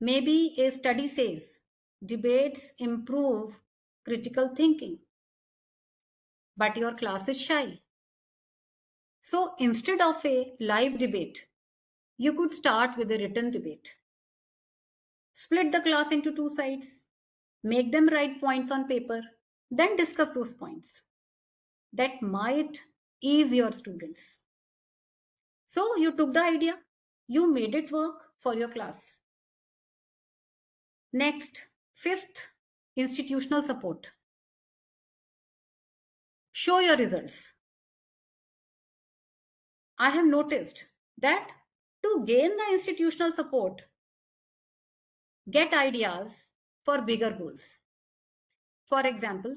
maybe a study says debates improve critical thinking, but your class is shy. So instead of a live debate, you could start with a written debate. Split the class into two sides, make them write points on paper, then discuss those points. That might ease your students. So you took the idea, you made it work for your class. Next, fifth, institutional support. Show your results. I have noticed that to gain the institutional support, get ideas for bigger goals. For example,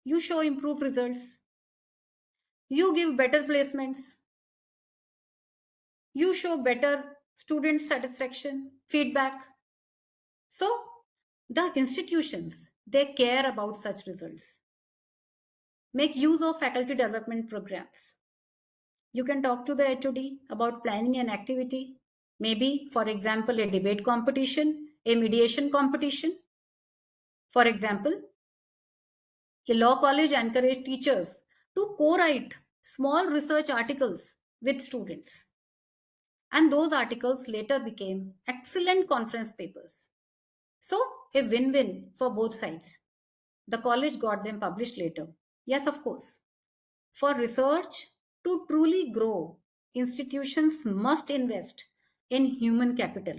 you show improved results, you give better placements, You show better student satisfaction, feedback. So the institutions, they care about such results. Make use of faculty development programs. You can talk to the HOD about planning an activity, maybe, for example, a debate competition, a mediation competition. For example, a law college encouraged teachers to co-write small research articles with students. And those articles later became excellent conference papers. So, a win-win for both sides. The college got them published later. Yes, of course. For research to truly grow, institutions must invest in human capital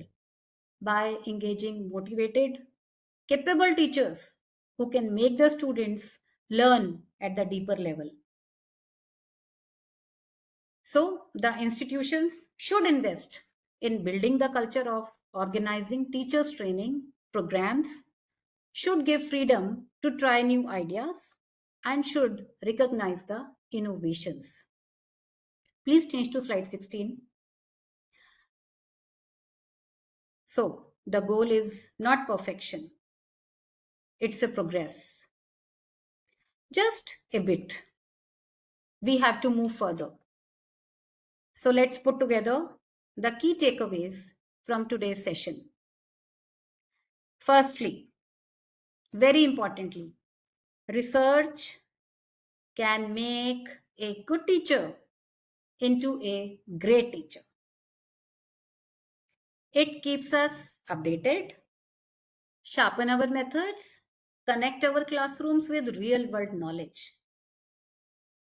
by engaging motivated, capable teachers who can make the students learn at the deeper level. So, the institutions should invest in building the culture of organizing teachers' training programs, should give freedom to try new ideas, and should recognize the innovations. Please change to slide 16. So, the goal is not perfection, it's a progress. Just a bit. We have to move further. So, let's put together the key takeaways from today's session. Firstly, very importantly, research can make a good teacher into a great teacher. It keeps us updated, sharpen our methods, connect our classrooms with real world knowledge.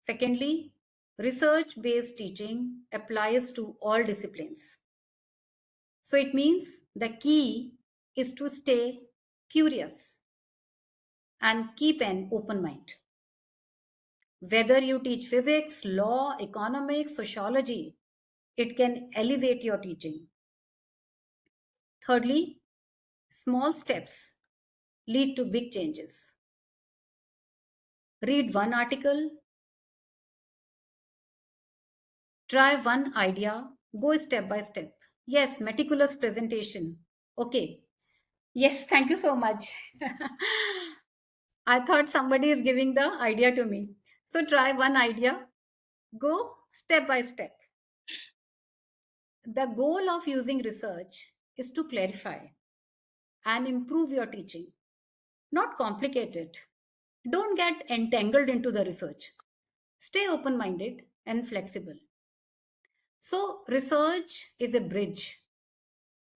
Secondly, research-based teaching applies to all disciplines. So it means the key is to stay curious and keep an open mind. Whether you teach physics, law, economics, sociology, it can elevate your teaching. Thirdly, small steps lead to big changes. Read one article, try one idea, go step by step. Yes, meticulous presentation. Okay. Yes, thank you so much. I thought somebody is giving the idea to me. So try one idea, go step by step. The goal of using research is to clarify and improve your teaching, not complicate it. Don't get entangled into the research. Stay open minded and flexible. So, research is a bridge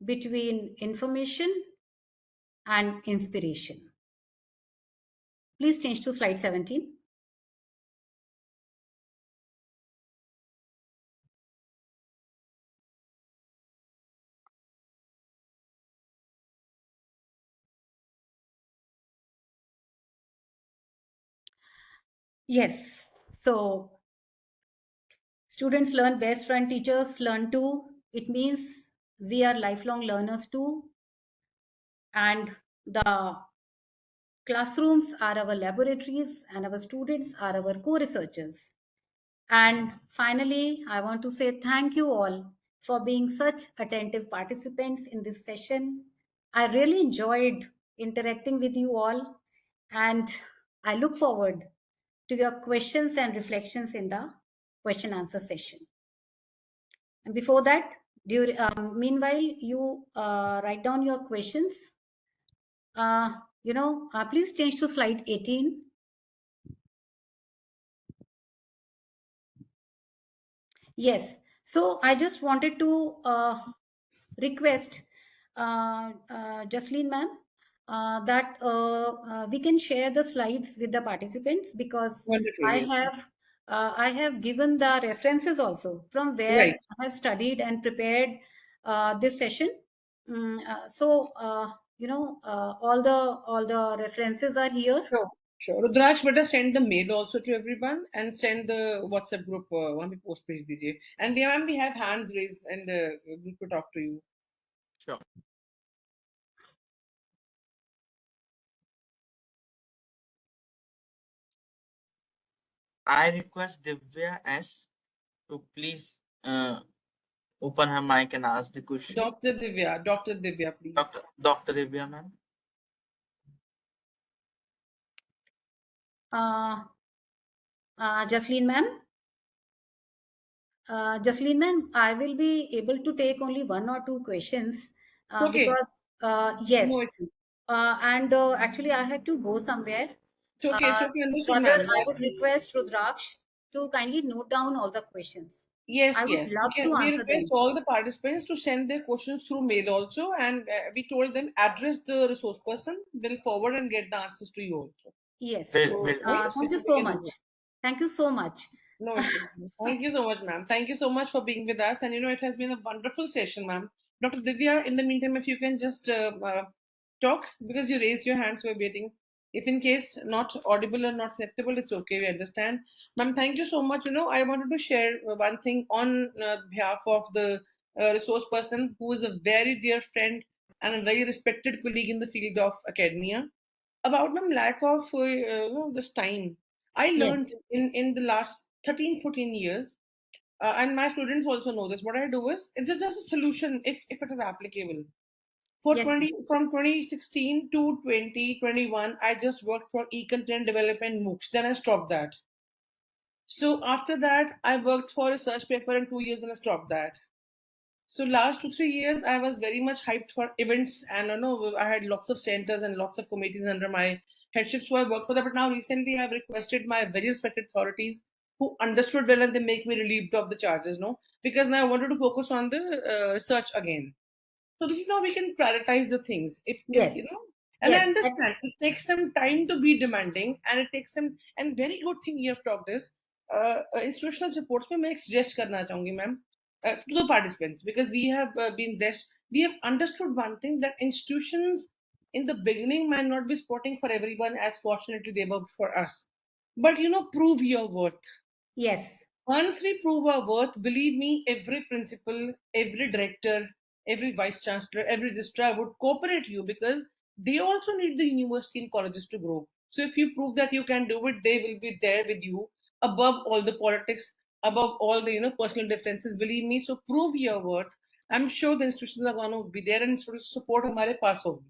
between information and inspiration. Please change to slide 17. Yes. So, students learn best when teachers learn too. It means we are lifelong learners too. And the classrooms are our laboratories, and our students are our co researchers. And finally, I want to say thank you all for being such attentive participants in this session. I really enjoyed interacting with you all, and I look forward to your questions and reflections in the question answer session. And before that, meanwhile, you write down your questions. Please change to slide 18. Yes. So I just wanted to request Jasleen ma'am that we can share the slides with the participants, because Wonderful. Yes. I have given the references also from where Right. I have studied and prepared this session. All the references are here. Sure. Sure. Rudraksh, better send the mail also to everyone and send the WhatsApp group. वहाँ पे post भेज दीजिए. And yeah, ma'am, we have hands raised and the group to talk to you. Sure. I request Divya S to please open her mic and ask the question. Dr. Divya, please. Dr. Divya, ma'am. Uh, Jasleen ma'am. Jasleen ma'am, I will be able to take only one or two questions Okay, because no yes, issue. and actually I have to go somewhere. It's okay, understood, Rather, ma'am. I would request Rudraksh to kindly note down all the questions. I Yes, would yes. love to We answer request them. all the participants to send their questions through mail also, and we told them address the resource person, will forward and get the answers to you also. Yes. Will So, right, Thank you so we so can do much. this. Thank you so much. No issues. Thank you so much, ma'am. Thank you so much for being with us. And it has been a wonderful session, ma'am. Dr. Divya, in the meantime, if you can just talk because you raised your hands, we're waiting. If in case not audible or not acceptable, it's okay. We understand. Ma'am, thank you so much. I wanted to share one thing on behalf of the resource person who is a very dear friend and a very respected colleague in the field of academia about the lack of this time. I learned Yes. in the last 13, 14 years, and my students also know this. What I do is it's just a solution if it is applicable. For Yes. 20 from 2016 to 2021, I just worked for e-content development MOOCs. Then I stopped that. So after that, I worked for a research paper in 2 years, and I stopped that. So last 2 3 years, I was very much hyped for events, and I had lots of centers and lots of committees under my headship, so I worked for that. But now recently, I've requested my very respected authorities who understood well, and they make me relieved of the charges, no, because now I wanted to focus on the research again. So this is how we can prioritize the things. If Yes. and I Yes. understand it takes some time to be demanding, and it takes some and very good thing you have talked is institutional supports. में मैं एक suggest करना चाहूंगी ma'am to the participants because we have been blessed. We have understood one thing that institutions in the beginning might not be supporting for everyone as fortunately they were for us, but prove your worth. Yes. Once we prove our worth, believe me, every principal, every director, every vice chancellor, every registrar would cooperate you because they also need the university and colleges to grow. So if you prove that you can do it, they will be there with you above all the politics, above all the personal differences. Believe me. So prove your worth. I'm sure the institutions are going to be there and institutions support हमारे पास होगी.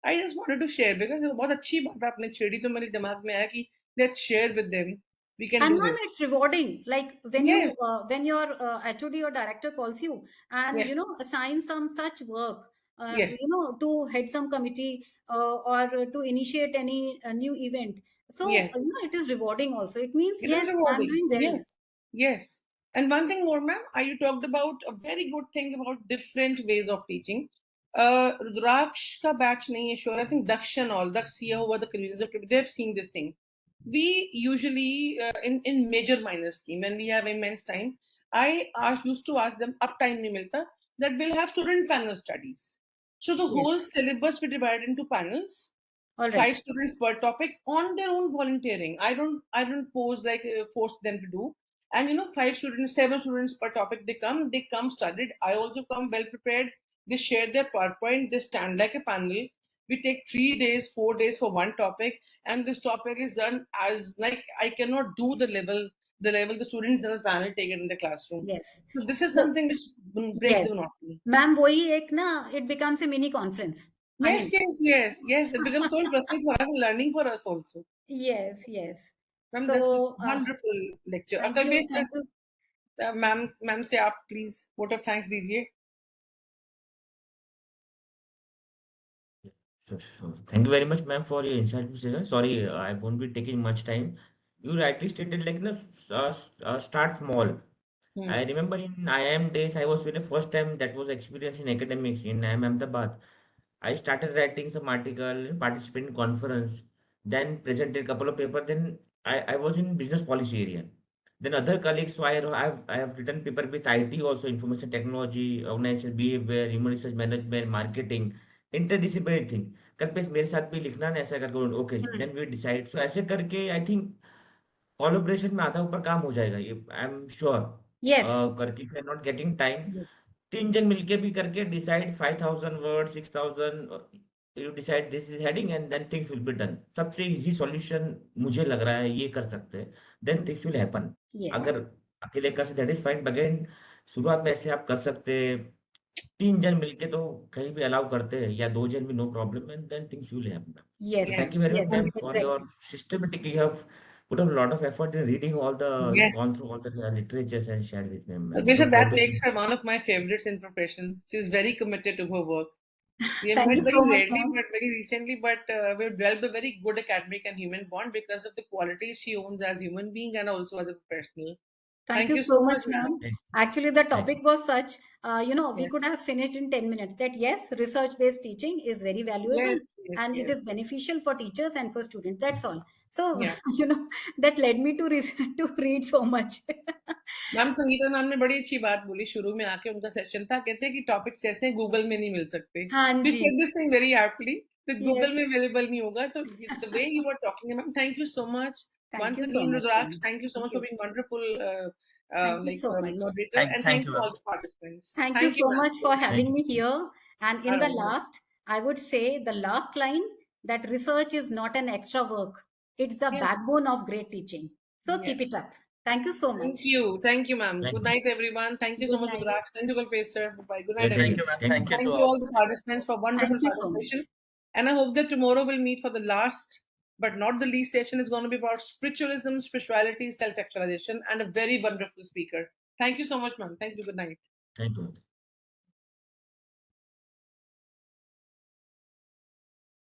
I just wanted to share because बहुत अच्छी बात आपने छेड़ी तो मेरे दिमाग में आया कि let's share with them. We can And do ma'am, this. it's rewarding. Like Yes. when your HOD or director calls you and Yes. assign some such work, Yes, to head some committee or to initiate any new event. So yes. it is rewarding also. It means It is yes, I'm rewarding. doing well. Yes, yes. And one thing more, ma'am, you talked about a very good thing about different ways of teaching. Rudraksh ka batch nahi hai sure. I think Daksh and all, Daksh here who are the conveners of today, they've seen this thing. We usually, in major minor scheme, when we have immense time, used to ask them, up time nahi milta, that we'll have student panel studies. So the Yes. whole syllabus we divide into panels, All five right. students per topic on their own volunteering. I don't pose like force them to do. And 5 students, 7 students per topic, they come studied. I also come well prepared. They share their PowerPoint, they stand like a panel. We take 3 days, 4 days for one topic, and this topic is done as like I cannot do the level the students in the panel take it in the classroom. Yes. So this is So something which breaks the yes, monotony. ma'am, वही एक ना, it becomes a mini conference. I Yes, mean, yes, yes, yes. It becomes so interesting for us and learning for us also. yes, yes. Ma'am that's was So wonderful lecture thank अगर वे you, thank you. Ma'am से आप please vote of thanks दीजिए. Sure, sure. Thank you very much, ma'am, for your insightful session. Sorry, I won't be taking much time. You rightly stated, like, start small. Hmm. I remember in IIM days, I was for the first time that was experience in academics in IIM Ahmedabad. I started writing some article, participate in conference, then presented a couple of papers. Then I was in business policy area. Then other colleagues, so I have written paper with IT also, information technology, organizational behavior, human resource management, marketing, interdisciplinary thing. कल पे मेरे साथ भी लिखना ना ऐसा करके okay Hmm. Then we decide so ऐसे करके आई थिंक कोलैबोरेशन में आधा ऊपर काम हो जाएगा ये आई एम श्योर Yes, करके if you are not getting time Yes. 3 जन मिलके भी करके decide 5,000 word 6,000 you decide this is heading and then things will be done सबसे इजी सॉल्यूशन मुझे लग रहा है ये कर सकते हैं then things will happen yes, अगर अकेले कर सकते दैट इज फाइन अगेन शुरुआत में ऐसे आप कर सकते हैं, 3 जन मिलके तो कहीं भी अलाउ करते हैं, या 2 जन भी no problem, and then things will happen. Yes, So thank you Yes. very much, yes, ma'am, for your exactly. systematic. You have put a lot of effort in reading all the, gone Yes. through all the literatures and shared with me, ma'am. Okay, so Looking forward that to makes seeing. her one of my favorites in profession. She's very committed to her work. We have Thank met you very so much, rarely, ma'am. but very recently. But we've developed a very good academic and human bond because of the qualities she owns as a human being and also as a professional. Thank Thank you you so so much, much, ma'am. ma'am. Thank Actually, the thank topic was such, we Yes, could have finished in 10 minutes that yes, research based teaching is very valuable yes, yes, and it yes. is beneficial for teachers and for students. That's all. So, Yeah. that led me to, to read so much. Ma'am Sangeeta ma'am ने बड़ी अच्छी बात बोली शुरू में आके उनका session था कहते हैं कि टॉपिक्स ऐसे हैं गूगल में नहीं मिल सकते हाँ वी जी. Said this thing very aptly तो गूगल Yes. में अवेलेबल नहीं होगा so the way you are talking ma'am thank you so much Thank once you so again much, Rudraksh ma'am. thank you so Thank much for you. being wonderful Thank you so much. moderator and Thank thank you, you ma'am. all the participants Thank you thank you so ma'am much for thank having you. me here. And in all the right last, I would say the last line that research is not an extra work, it's the yes backbone of great teaching. So yes keep it up. Thank you so much. thank you ma'am Thank good you. night everyone thank you so Good much night. Rudraksh thank you Kalpesh sir bye good night Great, Thank great. you, everyone ma'am. Thank you, Thank you ma'am. to thank you all. all the participants for wonderful Thank you so much. participation. And I hope that tomorrow we'll meet for the last, but not the least session is going to be about spiritualism, spirituality, self actualization, and a very wonderful speaker. Thank you so much, ma'am. Thank you. Good night. Thank you.